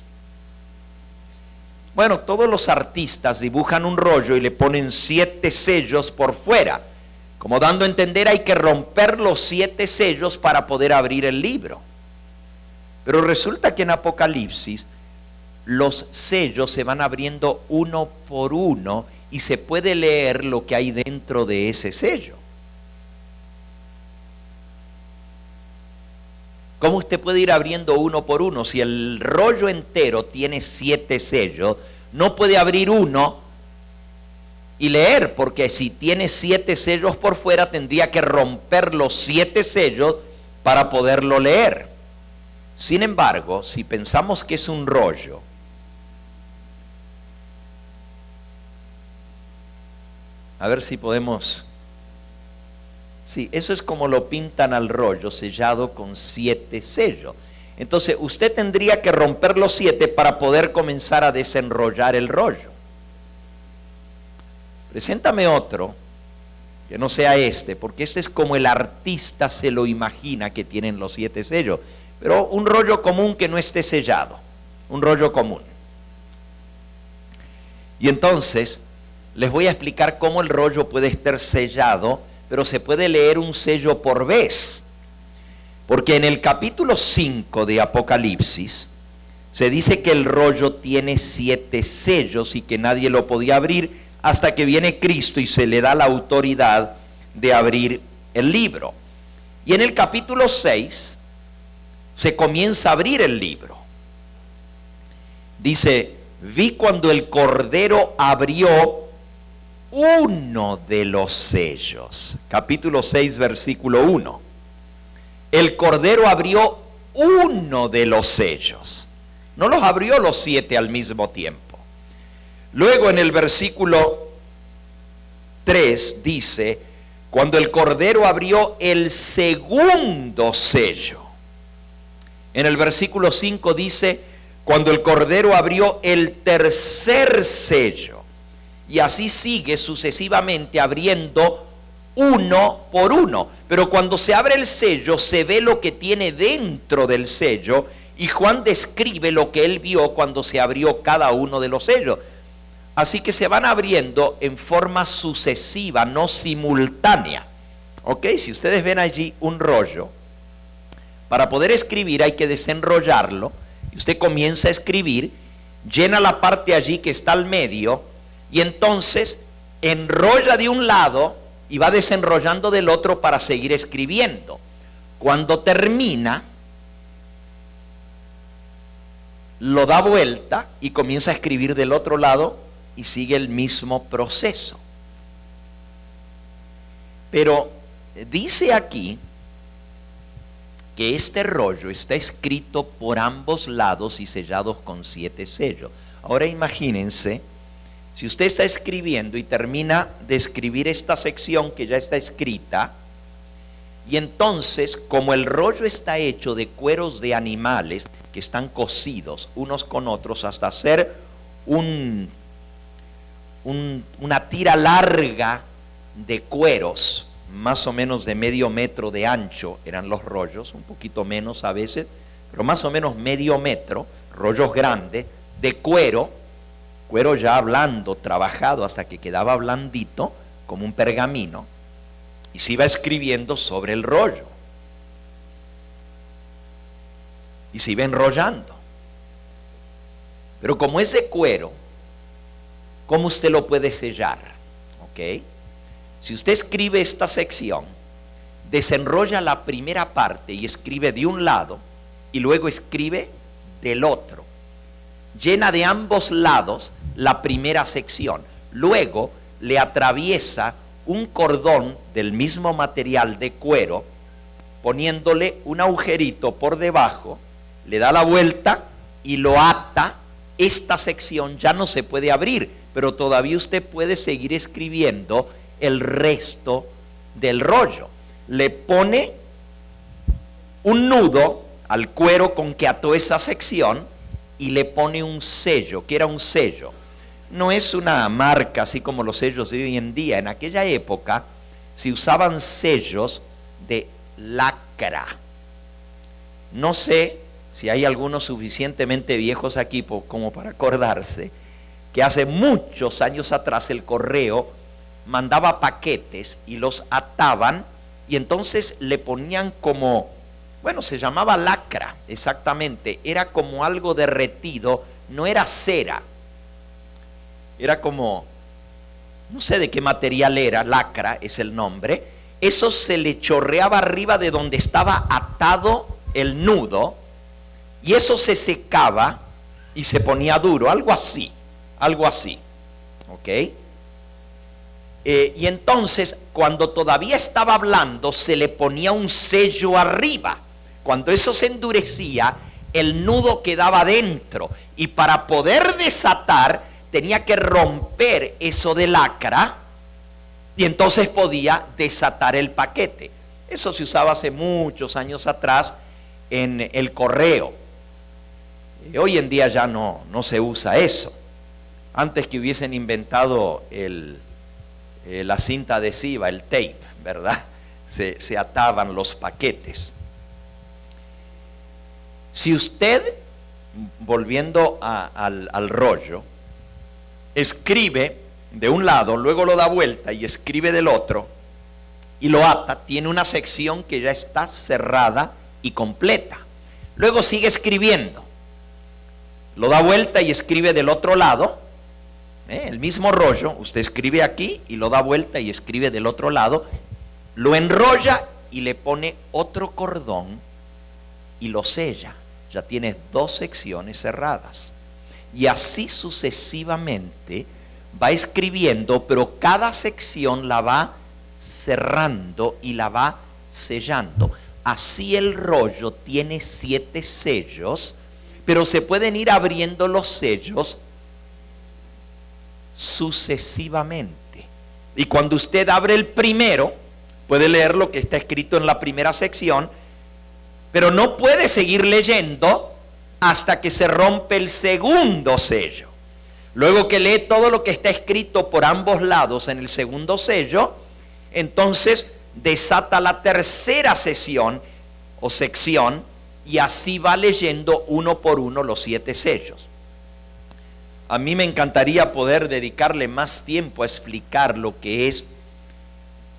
Bueno, todos los artistas dibujan un rollo y le ponen 7 sellos por fuera, como dando a entender hay que romper los 7 sellos para poder abrir el libro. Pero resulta que en Apocalipsis los sellos se van abriendo uno por uno y se puede leer lo que hay dentro de ese sello. ¿Cómo usted puede ir abriendo uno por uno? Si el rollo entero tiene 7 sellos, no puede abrir uno y leer, porque si tiene 7 sellos por fuera, tendría que romper los 7 sellos para poderlo leer. Sin embargo, si pensamos que es un rollo A ver si podemos. Sí, eso es como lo pintan al rollo, sellado con 7 sellos. Entonces usted tendría que romper los 7 para poder comenzar a desenrollar el rollo. Preséntame otro que no sea este, porque este es como el artista se lo imagina que tienen los 7 sellos. Pero un rollo común que no esté sellado, un rollo común. Y entonces les voy a explicar cómo el rollo puede estar sellado, pero se puede leer un sello por vez. Porque en el capítulo 5 de Apocalipsis se dice que el rollo tiene 7 sellos y que nadie lo podía abrir hasta que viene Cristo y se le da la autoridad de abrir el libro. Y en el capítulo 6 se comienza a abrir el libro. Dice, vi cuando el Cordero abrió uno de los sellos. Capítulo 6, versículo 1. El Cordero abrió uno de los sellos. No los abrió los 7 al mismo tiempo. Luego en el versículo 3 dice, cuando el Cordero abrió el segundo sello. En el versículo 5 dice, cuando el Cordero abrió el tercer sello. Y así sigue sucesivamente abriendo uno por uno. Pero cuando se abre el sello, se ve lo que tiene dentro del sello. Y Juan describe lo que él vio cuando se abrió cada uno de los sellos. Así que se van abriendo en forma sucesiva, no simultánea. ¿Ok? Si ustedes ven allí un rollo, para poder escribir hay que desenrollarlo. Y usted comienza a escribir, llena la parte allí que está al medio, y entonces enrolla de un lado y va desenrollando del otro para seguir escribiendo. Cuando termina, lo da vuelta y comienza a escribir del otro lado y sigue el mismo proceso. Pero dice aquí que este rollo está escrito por ambos lados y sellados con 7 sellos. Ahora imagínense, si usted está escribiendo y termina de escribir esta sección que ya está escrita, y entonces como el rollo está hecho de cueros de animales que están cosidos unos con otros hasta hacer una tira larga de cueros, más o menos de medio metro de ancho eran los rollos, un poquito menos a veces, pero más o menos medio metro, rollos grandes, de cuero ya blando, trabajado hasta que quedaba blandito, como un pergamino, y se iba escribiendo sobre el rollo, y se iba enrollando. Pero como es de cuero, ¿cómo usted lo puede sellar? ¿Ok? Si usted escribe esta sección, desenrolla la primera parte y escribe de un lado y luego escribe del otro. Llena de ambos lados la primera sección. Luego le atraviesa un cordón del mismo material de cuero, poniéndole un agujerito por debajo, le da la vuelta y lo ata. Esta sección ya no se puede abrir, pero todavía usted puede seguir escribiendo el resto del rollo. Le pone un nudo al cuero con que ató esa sección y le pone un sello. ¿Qué era un sello? No es una marca así como los sellos de hoy en día. En aquella época se usaban sellos de lacra. No sé si hay algunos suficientemente viejos aquí como para acordarse que hace muchos años atrás el correo mandaba paquetes y los ataban y entonces le ponían como, bueno, se llamaba lacra, exactamente, era como algo derretido, no era cera, era como, no sé de qué material era, lacra es el nombre. Eso se le chorreaba arriba de donde estaba atado el nudo y eso se secaba y se ponía duro, algo así, ¿ok? Y entonces cuando todavía estaba hablando se le ponía un sello arriba. Cuando eso se endurecía, el nudo quedaba dentro y para poder desatar tenía que romper eso de lacra y entonces podía desatar el paquete. Eso se usaba hace muchos años atrás en el correo. Hoy en día ya no se usa eso. Antes que hubiesen inventado la cinta adhesiva, el tape, ¿verdad? Se ataban los paquetes. Si usted, volviendo al rollo, escribe de un lado, luego lo da vuelta y escribe del otro, y lo ata, tiene una sección que ya está cerrada y completa. Luego sigue escribiendo, lo da vuelta y escribe del otro lado, el mismo rollo, usted escribe aquí y lo da vuelta y escribe del otro lado, lo enrolla y le pone otro cordón y lo sella. Ya tienes 2 secciones cerradas. Y así sucesivamente va escribiendo, pero cada sección la va cerrando y la va sellando. Así el rollo tiene 7 sellos, pero se pueden ir abriendo los sellos sucesivamente. Y cuando usted abre el primero, puede leer lo que está escrito en la primera sección, pero no puede seguir leyendo hasta que se rompe el segundo sello. Luego que lee todo lo que está escrito por ambos lados en el segundo sello, entonces desata la tercera sesión o sección y así va leyendo uno por uno los 7 sellos. A mí me encantaría poder dedicarle más tiempo a explicar lo que es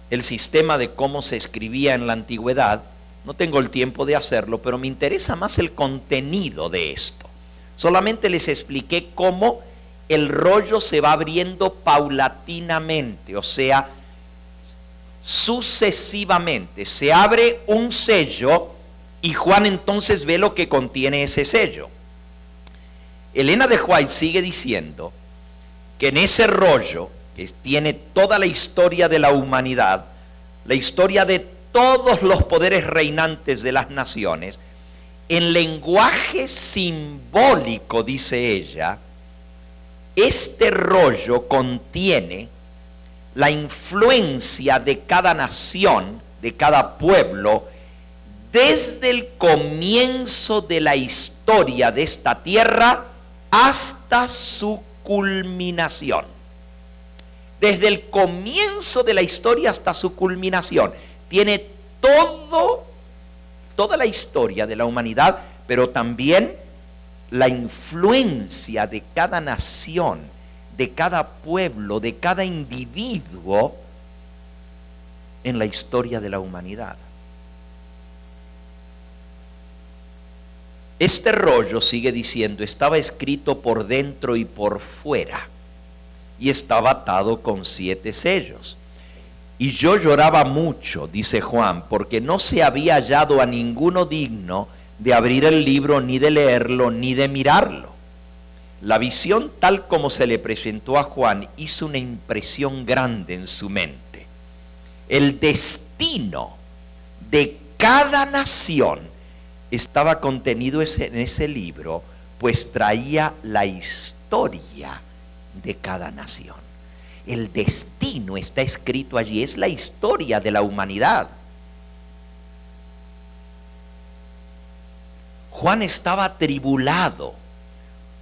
el sistema de cómo se escribía en la antigüedad. No tengo el tiempo de hacerlo, pero me interesa más el contenido de esto. Solamente les expliqué cómo el rollo se va abriendo paulatinamente, o sea, sucesivamente. Se abre un sello y Juan entonces ve lo que contiene ese sello. Elena de White sigue diciendo que en ese rollo, que tiene toda la historia de la humanidad, la historia de todos los poderes reinantes de las naciones, en lenguaje simbólico, dice ella, este rollo contiene la influencia de cada nación, de cada pueblo, desde el comienzo de la historia de esta tierra hasta su culminación. Desde el comienzo de la historia hasta su culminación. Tiene toda la historia de la humanidad, pero también la influencia de cada nación, de cada pueblo, de cada individuo en la historia de la humanidad. Este rollo, sigue diciendo, estaba escrito por dentro y por fuera, y estaba atado con 7 sellos. Y yo lloraba mucho, dice Juan, porque no se había hallado a ninguno digno de abrir el libro, ni de leerlo, ni de mirarlo. La visión, tal como se le presentó a Juan, hizo una impresión grande en su mente. El destino de cada nación estaba contenido en ese libro, pues traía la historia de cada nación. El destino está escrito allí, es la historia de la humanidad. Juan estaba atribulado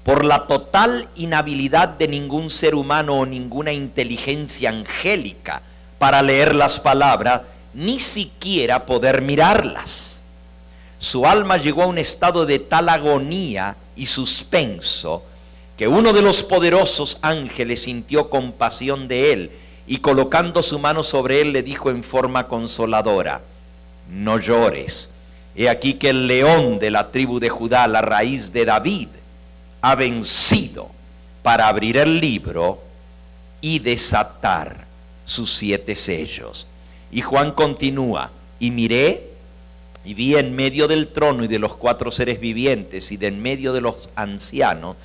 por la total inhabilidad de ningún ser humano o ninguna inteligencia angélica para leer las palabras, ni siquiera poder mirarlas. Su alma llegó a un estado de tal agonía y suspenso que uno de los poderosos ángeles sintió compasión de él y colocando su mano sobre él le dijo en forma consoladora: no llores, he aquí que el león de la tribu de Judá, la raíz de David, ha vencido para abrir el libro y desatar sus 7 sellos. Y Juan continúa: y miré y vi en medio del trono y de los 4 seres vivientes y de en medio de los ancianos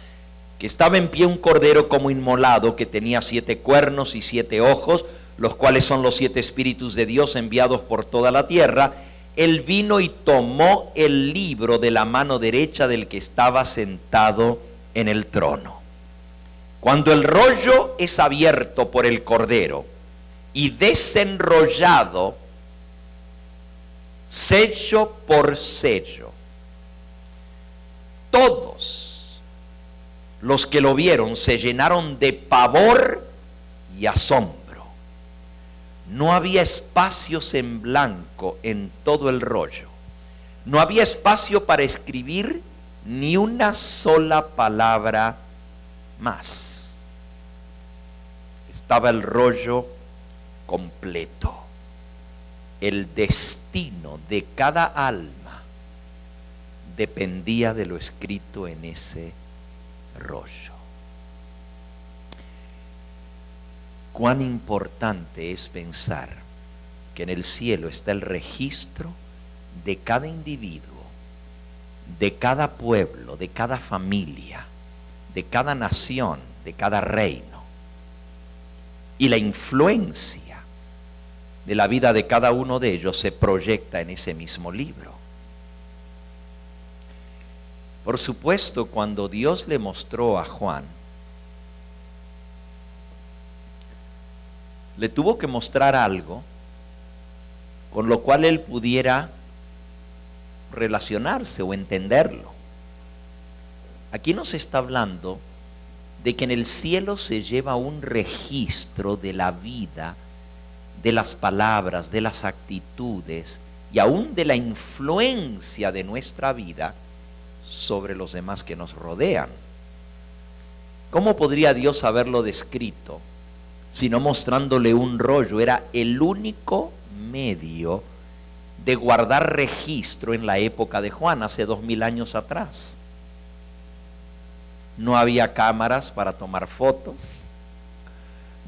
que estaba en pie un cordero como inmolado, que tenía 7 cuernos y 7 ojos, los cuales son los 7 espíritus de Dios enviados por toda la tierra. Él vino y tomó el libro de la mano derecha del que estaba sentado en el trono. Cuando el rollo es abierto por el cordero, y desenrollado sello por sello. Todos los que lo vieron se llenaron de pavor y asombro. No había espacios en blanco en todo el rollo. No había espacio para escribir ni una sola palabra más. Estaba el rollo completo. El destino de cada alma dependía de lo escrito en ese rollo. Cuán importante es pensar que en el cielo está el registro de cada individuo, de cada pueblo, de cada familia, de cada nación, de cada reino. Y la influencia de la vida de cada uno de ellos se proyecta en ese mismo libro. Por supuesto, cuando Dios le mostró a Juan, le tuvo que mostrar algo con lo cual él pudiera relacionarse o entenderlo. Aquí nos está hablando de que en el cielo se lleva un registro de la vida, de las palabras, de las actitudes y aún de la influencia de nuestra vida sobre los demás que nos rodean. ¿Cómo podría Dios haberlo descrito sino mostrándole un rollo? Era el único medio de guardar registro en la época de Juan, hace 2000 años atrás. No había cámaras para tomar fotos,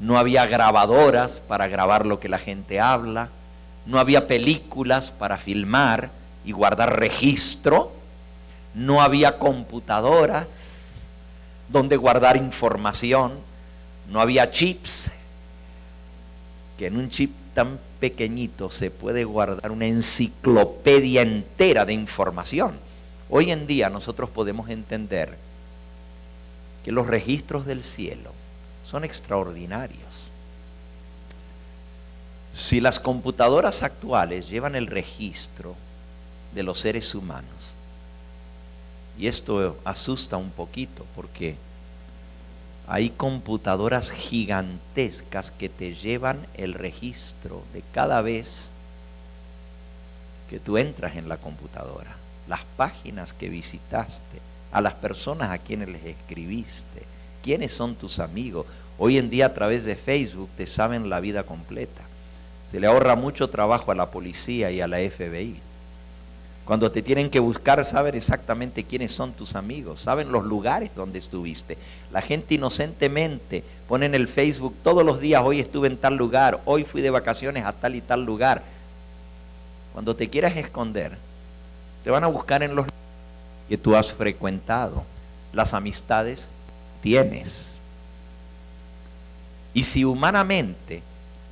no había grabadoras para grabar lo que la gente habla, no había películas para filmar y guardar registro, no había computadoras donde guardar información, no había chips, que en un chip tan pequeñito se puede guardar una enciclopedia entera de información. Hoy en día nosotros podemos entender que los registros del cielo son extraordinarios. Si las computadoras actuales llevan el registro de los seres humanos, y esto asusta un poquito porque hay computadoras gigantescas que te llevan el registro de cada vez que tú entras en la computadora, las páginas que visitaste, a las personas a quienes les escribiste, quiénes son tus amigos. Hoy en día a través de Facebook te saben la vida completa. Se le ahorra mucho trabajo a la policía y a la FBI. Cuando te tienen que buscar, saben exactamente quiénes son tus amigos, saben los lugares donde estuviste. La gente inocentemente pone en el Facebook todos los días: hoy estuve en tal lugar, hoy fui de vacaciones a tal y tal lugar. Cuando te quieras esconder, te van a buscar en los lugares que tú has frecuentado, las amistades tienes. Y si humanamente,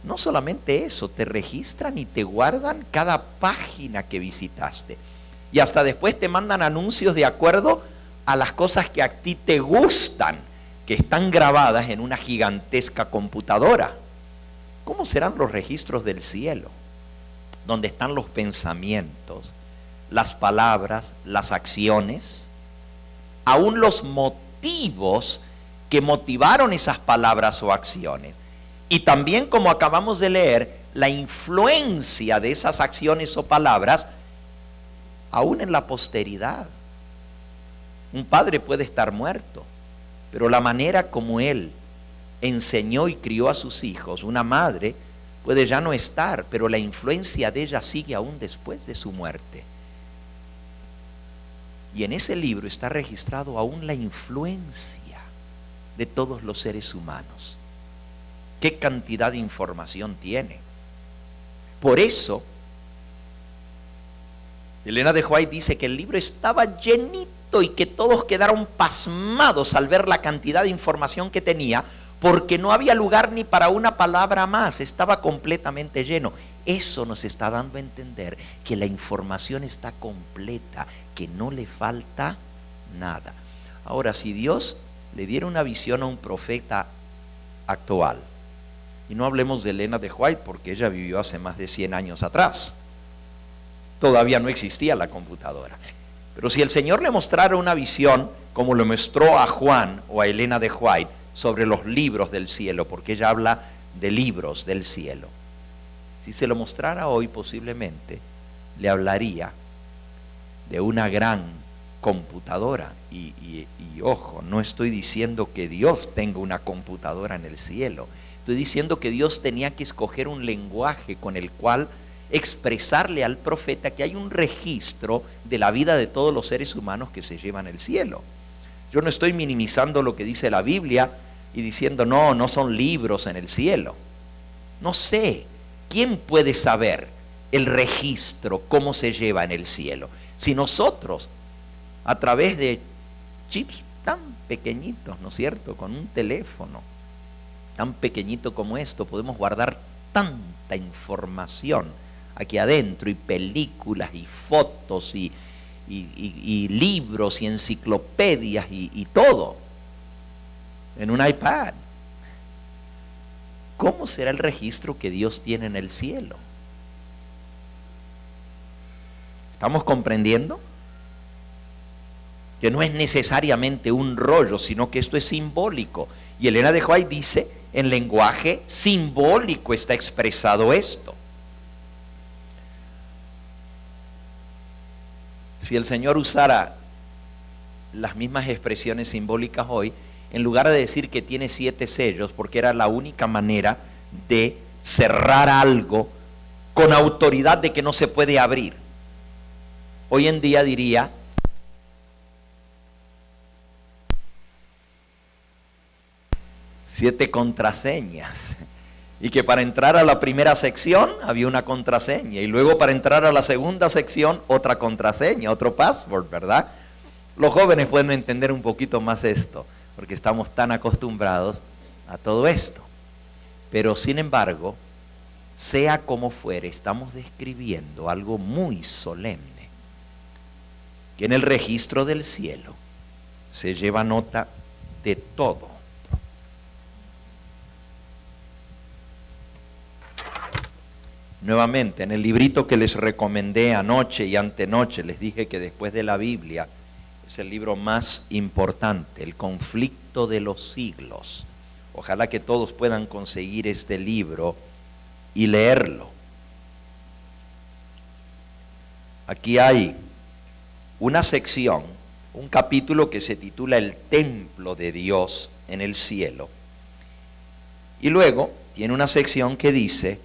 no solamente eso, te registran y te guardan cada página que visitaste. Y hasta después te mandan anuncios de acuerdo a las cosas que a ti te gustan, que están grabadas en una gigantesca computadora. ¿Cómo serán los registros del cielo? Donde están los pensamientos, las palabras, las acciones, aún los motivos que motivaron esas palabras o acciones. Y también, como acabamos de leer, la influencia de esas acciones o palabras aún en la posteridad. Un padre puede estar muerto, pero la manera como él enseñó y crió a sus hijos, una madre puede ya no estar, pero la influencia de ella sigue aún después de su muerte. Y en ese libro está registrado aún la influencia de todos los seres humanos. ¿Qué cantidad de información tiene? Por eso, Elena de White dice que el libro estaba llenito y que todos quedaron pasmados al ver la cantidad de información que tenía, porque no había lugar ni para una palabra más, estaba completamente lleno. Eso nos está dando a entender que la información está completa, que no le falta nada. Ahora, si Dios le diera una visión a un profeta actual, Y no hablemos de Elena de White porque ella vivió hace más de 100 años atrás. Todavía no existía la computadora. Pero si el Señor le mostrara una visión, como lo mostró a Juan o a Elena de White, sobre los libros del cielo, porque ella habla de libros del cielo. Si se lo mostrara hoy, posiblemente le hablaría de una gran computadora. Y ojo, no estoy diciendo que Dios tenga una computadora en el cielo. Estoy diciendo que Dios tenía que escoger un lenguaje con el cual expresarle al profeta que hay un registro de la vida de todos los seres humanos que se llevan el cielo. Yo no estoy minimizando lo que dice la Biblia y diciendo no son libros en el cielo. No sé, ¿quién puede saber el registro, cómo se lleva en el cielo? Si nosotros, a través de chips tan pequeñitos, ¿no es cierto?, con un teléfono tan pequeñito como esto, podemos guardar tanta información aquí adentro, y películas, y fotos, y libros, y enciclopedias, y todo, en un iPad. ¿Cómo será el registro que Dios tiene en el cielo? ¿Estamos comprendiendo? Que no es necesariamente un rollo, sino que esto es simbólico. Y Elena de White dice, en lenguaje simbólico está expresado esto. Si el Señor usara las mismas expresiones simbólicas hoy, en lugar de decir que tiene 7 sellos, porque era la única manera de cerrar algo con autoridad de que no se puede abrir, hoy en día diría 7 contraseñas, y que para entrar a la primera sección había una contraseña, y luego para entrar a la segunda sección otra contraseña, otro password, ¿verdad? Los jóvenes pueden entender un poquito más esto, porque estamos tan acostumbrados a todo esto. Pero sin embargo, sea como fuere, estamos describiendo algo muy solemne, que en el registro del cielo se lleva nota de todo. Nuevamente, en el librito que les recomendé anoche y antenoche, les dije que después de la Biblia es el libro más importante, El conflicto de los siglos. Ojalá que todos puedan conseguir este libro y leerlo. Aquí hay una sección, un capítulo que se titula El templo de Dios en el cielo. Y luego tiene una sección que dice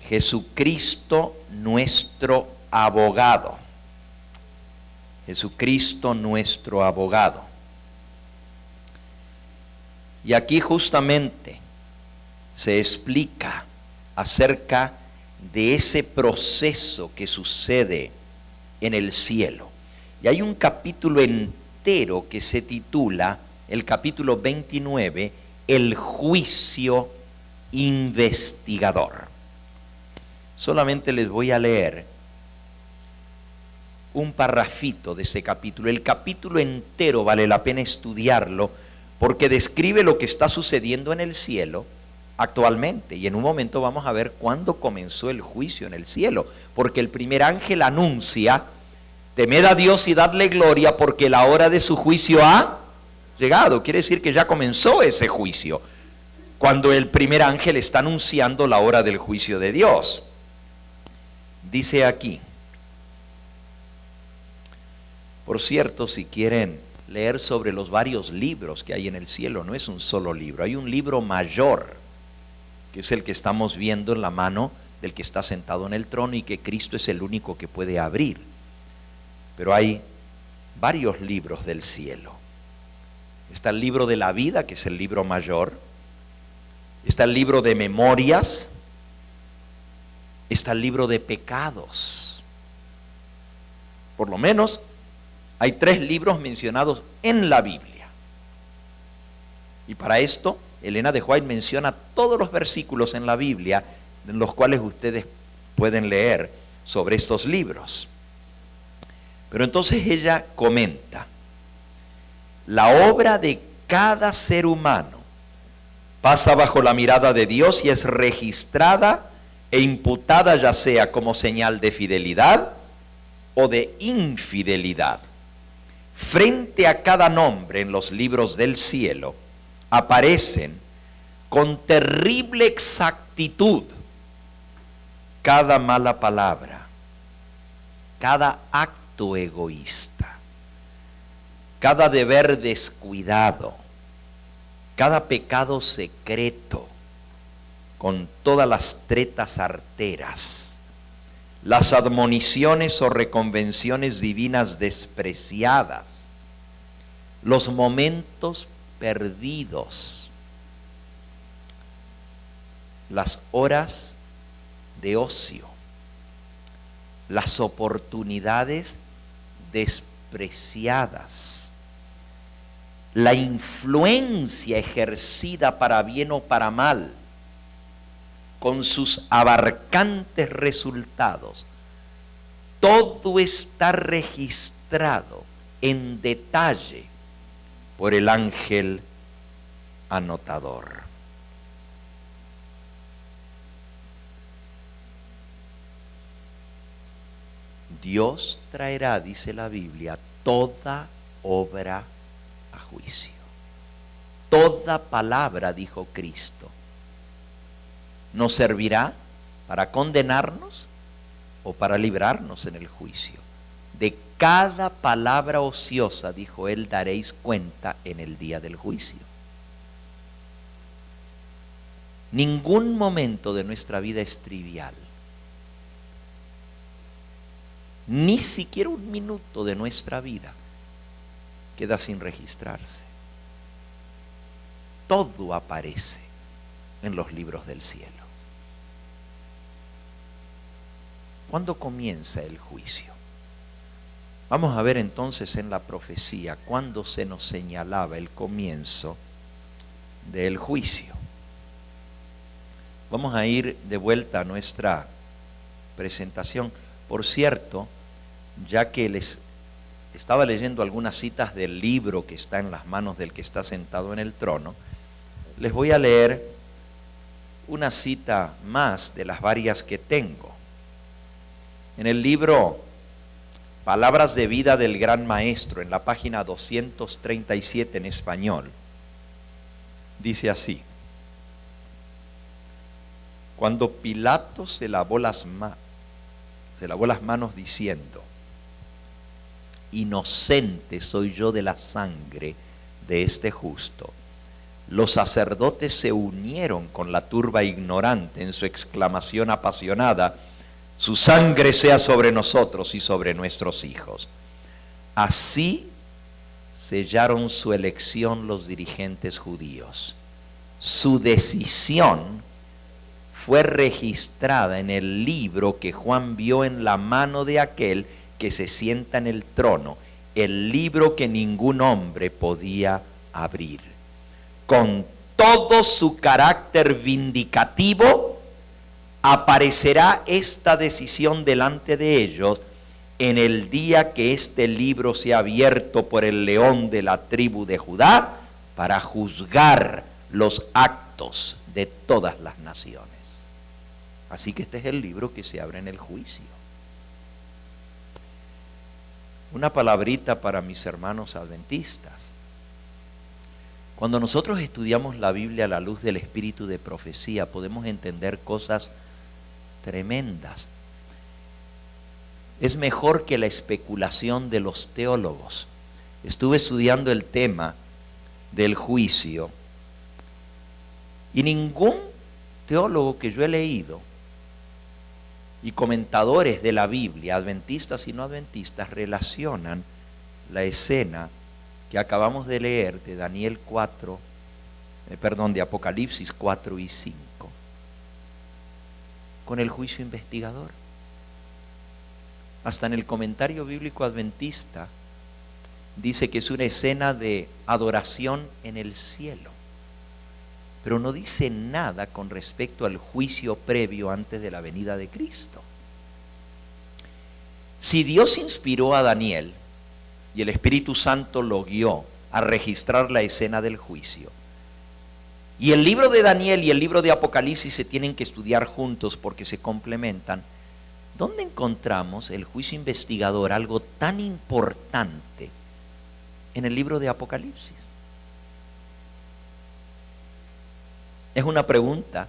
Jesucristo nuestro abogado. Jesucristo nuestro abogado. Y aquí justamente se explica acerca de ese proceso que sucede en el cielo. Y hay un capítulo entero que se titula, el capítulo 29, El juicio investigador. Solamente les voy a leer un parrafito de ese capítulo. El capítulo entero vale la pena estudiarlo porque describe lo que está sucediendo en el cielo actualmente. Y en un momento vamos a ver cuándo comenzó el juicio en el cielo. Porque el primer ángel anuncia, temed a Dios y dadle gloria porque la hora de su juicio ha llegado. Quiere decir que ya comenzó ese juicio, cuando el primer ángel está anunciando la hora del juicio de Dios. Dice aquí, por cierto, si quieren leer sobre los varios libros que hay en el cielo, no es un solo libro, hay un libro mayor, que es el que estamos viendo en la mano del que está sentado en el trono y que Cristo es el único que puede abrir. Pero hay varios libros del cielo. Está el libro de la vida, que es el libro mayor. Está el libro de memorias. Está el libro de pecados. Por lo menos hay 3 libros mencionados en la Biblia. Y para esto, Elena de White menciona todos los versículos en la Biblia en los cuales ustedes pueden leer sobre estos libros. Pero entonces ella comenta, la obra de cada ser humano pasa bajo la mirada de Dios y es registrada e imputada ya sea como señal de fidelidad o de infidelidad. Frente a cada nombre en los libros del cielo aparecen con terrible exactitud cada mala palabra, cada acto egoísta, cada deber descuidado, cada pecado secreto, con todas las tretas arteras, las admoniciones o reconvenciones divinas despreciadas, los momentos perdidos, las horas de ocio, las oportunidades despreciadas, la influencia ejercida para bien o para mal, con sus abarcantes resultados. Todo está registrado en detalle por el ángel anotador. Dios traerá, dice la Biblia, toda obra a juicio. Toda palabra, dijo Cristo, nos servirá para condenarnos o para librarnos en el juicio. De cada palabra ociosa, dijo él, daréis cuenta en el día del juicio. Ningún momento de nuestra vida es trivial. Ni siquiera un minuto de nuestra vida queda sin registrarse. Todo aparece en los libros del cielo. ¿Cuándo comienza el juicio? Vamos a ver entonces en la profecía cuándo se nos señalaba el comienzo del juicio. Vamos a ir de vuelta a nuestra presentación. Por cierto, ya que les estaba leyendo algunas citas del libro que está en las manos del que está sentado en el trono, les voy a leer una cita más de las varias que tengo. En el libro Palabras de Vida del Gran Maestro, en la página 237 en español, dice así: cuando Pilato se lavó las manos diciendo, inocente soy yo de la sangre de este justo, los sacerdotes se unieron con la turba ignorante en su exclamación apasionada, su sangre sea sobre nosotros y sobre nuestros hijos. Así sellaron su elección los dirigentes judíos. Su decisión fue registrada en el libro que Juan vio en la mano de aquel que se sienta en el trono, el libro que ningún hombre podía abrir. Con todo su carácter vindicativo, aparecerá esta decisión delante de ellos en el día que este libro sea abierto por el león de la tribu de Judá para juzgar los actos de todas las naciones. Así que este es el libro que se abre en el juicio. Una palabrita para mis hermanos adventistas. Cuando nosotros estudiamos la Biblia a la luz del espíritu de profecía, podemos entender cosas tremendas. Es mejor que la especulación de los teólogos. Estuve estudiando el tema del juicio y ningún teólogo que yo he leído y comentadores de la Biblia, adventistas y no adventistas, relacionan la escena que acabamos de leer de Daniel 4, de Apocalipsis 4 y 5, con el juicio investigador. Hasta en el comentario bíblico adventista dice que es una escena de adoración en el cielo, pero no dice nada con respecto al juicio previo antes de la venida de Cristo. Si Dios inspiró a Daniel y el Espíritu Santo lo guió a registrar la escena del juicio, Y el libro de Daniel y el libro de Apocalipsis se tienen que estudiar juntos porque se complementan. ¿Dónde encontramos el juicio investigador, algo tan importante, en el libro de Apocalipsis? Es una pregunta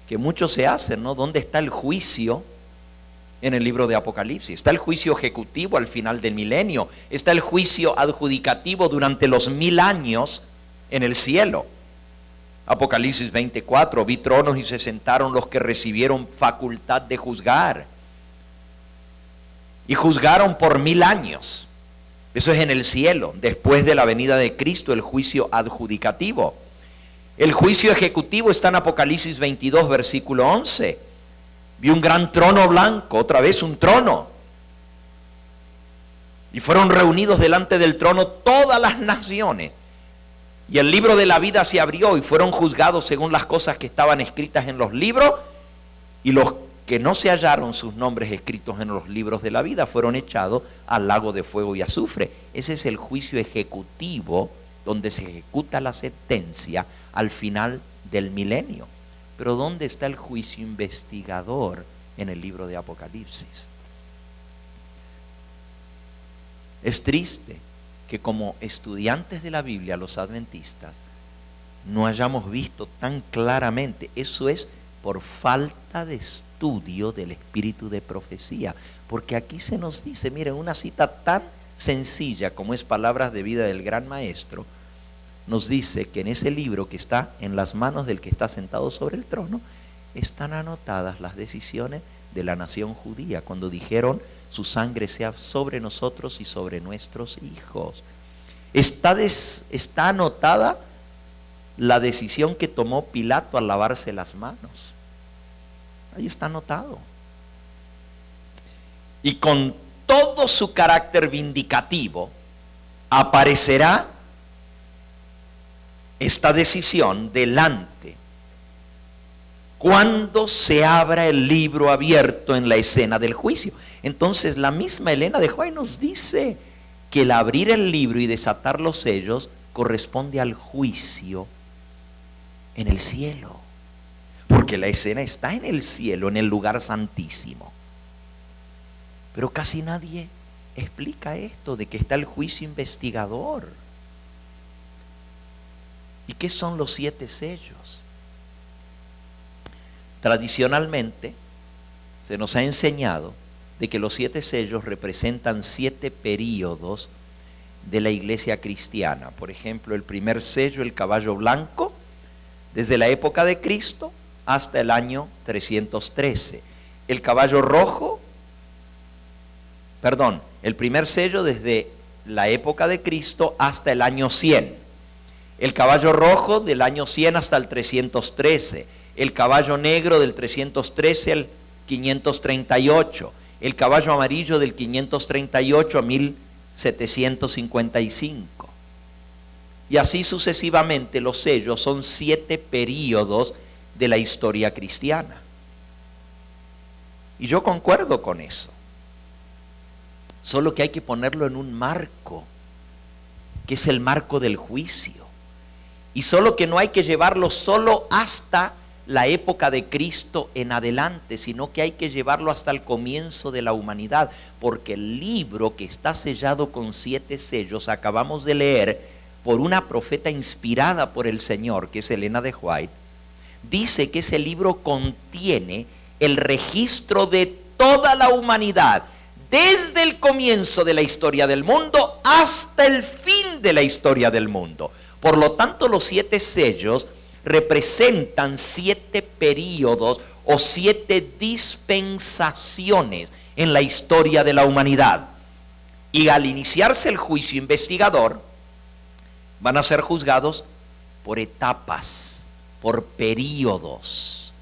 que muchos se hacen, ¿no? ¿Dónde está el juicio en el libro de Apocalipsis? Está el juicio ejecutivo al final del milenio, está el juicio adjudicativo durante los 1000 años en el cielo. Apocalipsis 24, vi tronos y se sentaron los que recibieron facultad de juzgar. Y juzgaron por 1000 años. Eso es en el cielo, después de la venida de Cristo, el juicio adjudicativo. El juicio ejecutivo está en Apocalipsis 22, versículo 11. Vi un gran trono blanco, otra vez un trono. Y fueron reunidos delante del trono todas las naciones. Y el libro de la vida se abrió y fueron juzgados según las cosas que estaban escritas en los libros. Y los que no se hallaron sus nombres escritos en los libros de la vida fueron echados al lago de fuego y azufre. Ese es el juicio ejecutivo donde se ejecuta la sentencia al final del milenio. Pero ¿dónde está el juicio investigador en el libro de Apocalipsis? Es triste que como estudiantes de la Biblia, los adventistas, no hayamos visto tan claramente. Eso es por falta de estudio del espíritu de profecía. Porque aquí se nos dice, miren, una cita tan sencilla como es Palabras de Vida del Gran Maestro, nos dice que en ese libro que está en las manos del que está sentado sobre el trono, están anotadas las decisiones de la nación judía, cuando dijeron, su sangre sea sobre nosotros y sobre nuestros hijos. Está anotada la decisión que tomó Pilato al lavarse las manos. Ahí está anotado. Y con todo su carácter vindicativo, aparecerá esta decisión delante cuando se abra el libro abierto en la escena del juicio. Entonces la misma Elena de White nos dice que el abrir el libro y desatar los sellos corresponde al juicio en el cielo, porque la escena está en el cielo, en el lugar santísimo. Pero casi nadie explica esto de que está el juicio investigador. ¿Y qué son los 7 sellos? Tradicionalmente se nos ha enseñado de que los 7 sellos representan 7 períodos de la iglesia cristiana. Por ejemplo, el primer sello, el caballo blanco, desde la época de Cristo hasta el año 313. El caballo rojo, el primer sello desde la época de Cristo hasta el año 100. El caballo rojo del año 100 hasta el 313. El caballo negro del 313 al 538. El caballo amarillo del 538 a 1755. Y así sucesivamente los sellos son 7 períodos de la historia cristiana. Y yo concuerdo con eso. Solo que hay que ponerlo en un marco, que es el marco del juicio. Y solo que no hay que llevarlo solo hasta la época de Cristo en adelante, sino que hay que llevarlo hasta el comienzo de la humanidad, porque el libro que está sellado con 7 sellos, acabamos de leer por una profeta inspirada por el Señor, que es Elena de White, dice que ese libro contiene el registro de toda la humanidad, desde el comienzo de la historia del mundo hasta el fin de la historia del mundo. Por lo tanto, los 7 sellos representan 7 períodos o 7 dispensaciones en la historia de la humanidad. Y al iniciarse el juicio investigador, van a ser juzgados por etapas, por períodos,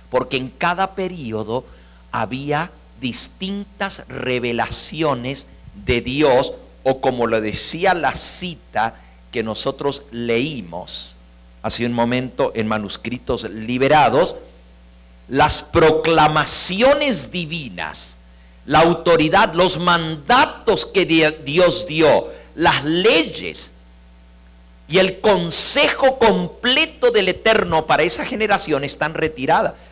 porque en cada período había distintas revelaciones de Dios, o como lo decía la cita que nosotros leímos hace un momento en manuscritos liberados, las proclamaciones divinas, la autoridad, los mandatos que Dios dio, las leyes Y el consejo completo del Eterno para esa generación están registradas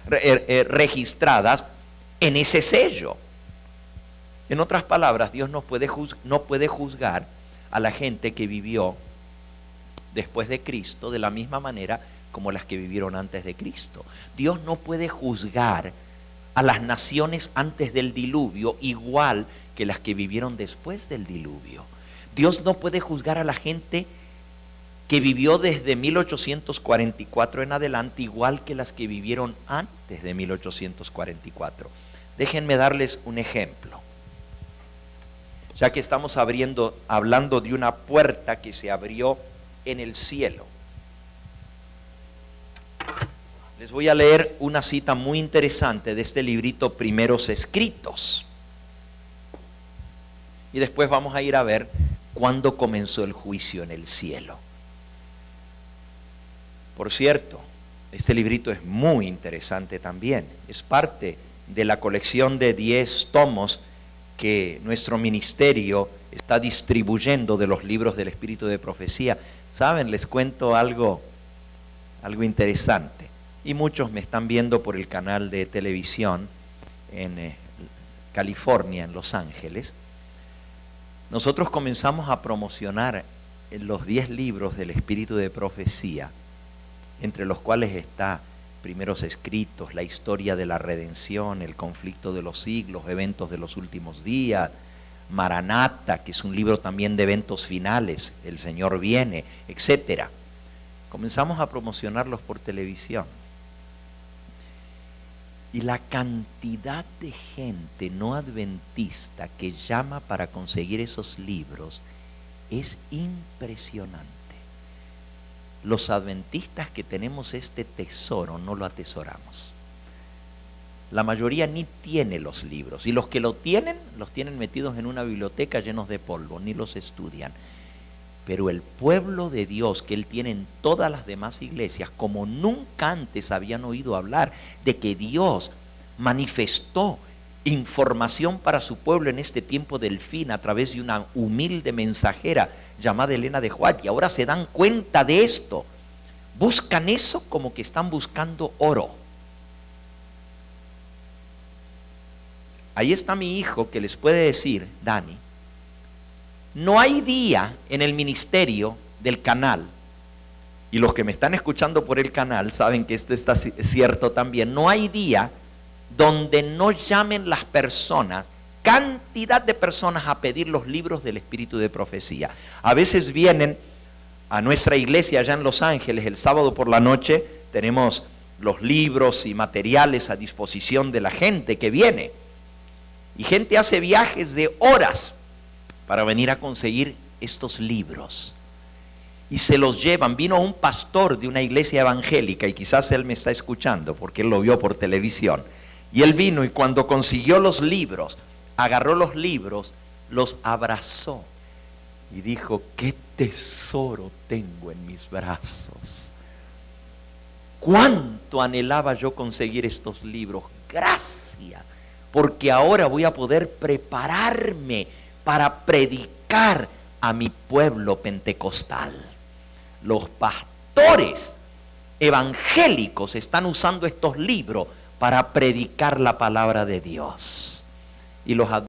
en ese sello. En otras palabras, Dios no puede juzgar a la gente que vivió después de Cristo de la misma manera como las que vivieron antes de Cristo. Dios no puede juzgar a las naciones antes del diluvio igual que las que vivieron después del diluvio. Dios no puede juzgar a la gente que vivió desde 1844 en adelante igual que las que vivieron antes de 1844. Déjenme darles un ejemplo. Ya que estamos hablando de una puerta que se abrió en el cielo. Les voy a leer una cita muy interesante de este librito Primeros Escritos. Y después vamos a ir a ver cuándo comenzó el juicio en el cielo. Por cierto, este librito es muy interesante también. Es parte de la colección de 10 tomos que nuestro ministerio está distribuyendo de los libros del Espíritu de Profecía. ¿Saben? Les cuento algo interesante. Y muchos me están viendo por el canal de televisión en California, en Los Ángeles. Nosotros comenzamos a promocionar los 10 libros del Espíritu de Profecía, entre los cuales está Primeros Escritos, la historia de la redención, el conflicto de los siglos, eventos de los últimos días, Maranata, que es un libro también de eventos finales, el Señor viene, etc. Comenzamos a promocionarlos por televisión. Y la cantidad de gente no adventista que llama para conseguir esos libros es impresionante. Los adventistas que tenemos este tesoro no lo atesoramos. La mayoría ni tiene los libros, y los que los tienen metidos en una biblioteca llenos de polvo, ni los estudian. Pero el pueblo de Dios que Él tiene en todas las demás iglesias, como nunca antes habían oído hablar de que Dios manifestó información para su pueblo en este tiempo del fin a través de una humilde mensajera llamada Elena de White, y ahora se dan cuenta de esto. Buscan eso como que están buscando oro. Ahí está mi hijo que les puede decir, Dani, no hay día en el ministerio del canal, y los que me están escuchando por el canal saben que esto está cierto también, no hay día donde no llamen las personas, cantidad de personas, a pedir los libros del Espíritu de Profecía. A veces vienen a nuestra iglesia allá en Los Ángeles, el sábado por la noche tenemos los libros y materiales a disposición de la gente que viene. Y gente hace viajes de horas para venir a conseguir estos libros. Y se los llevan. Vino un pastor de una iglesia evangélica, y quizás él me está escuchando porque él lo vio por televisión. Y él vino, y cuando consiguió los libros, agarró los libros, los abrazó y dijo, qué tesoro tengo en mis brazos. Cuánto anhelaba yo conseguir estos libros. Gracias, porque ahora voy a poder prepararme para predicar a mi pueblo pentecostal. Los pastores evangélicos están usando estos libros para predicar la palabra de Dios. Y los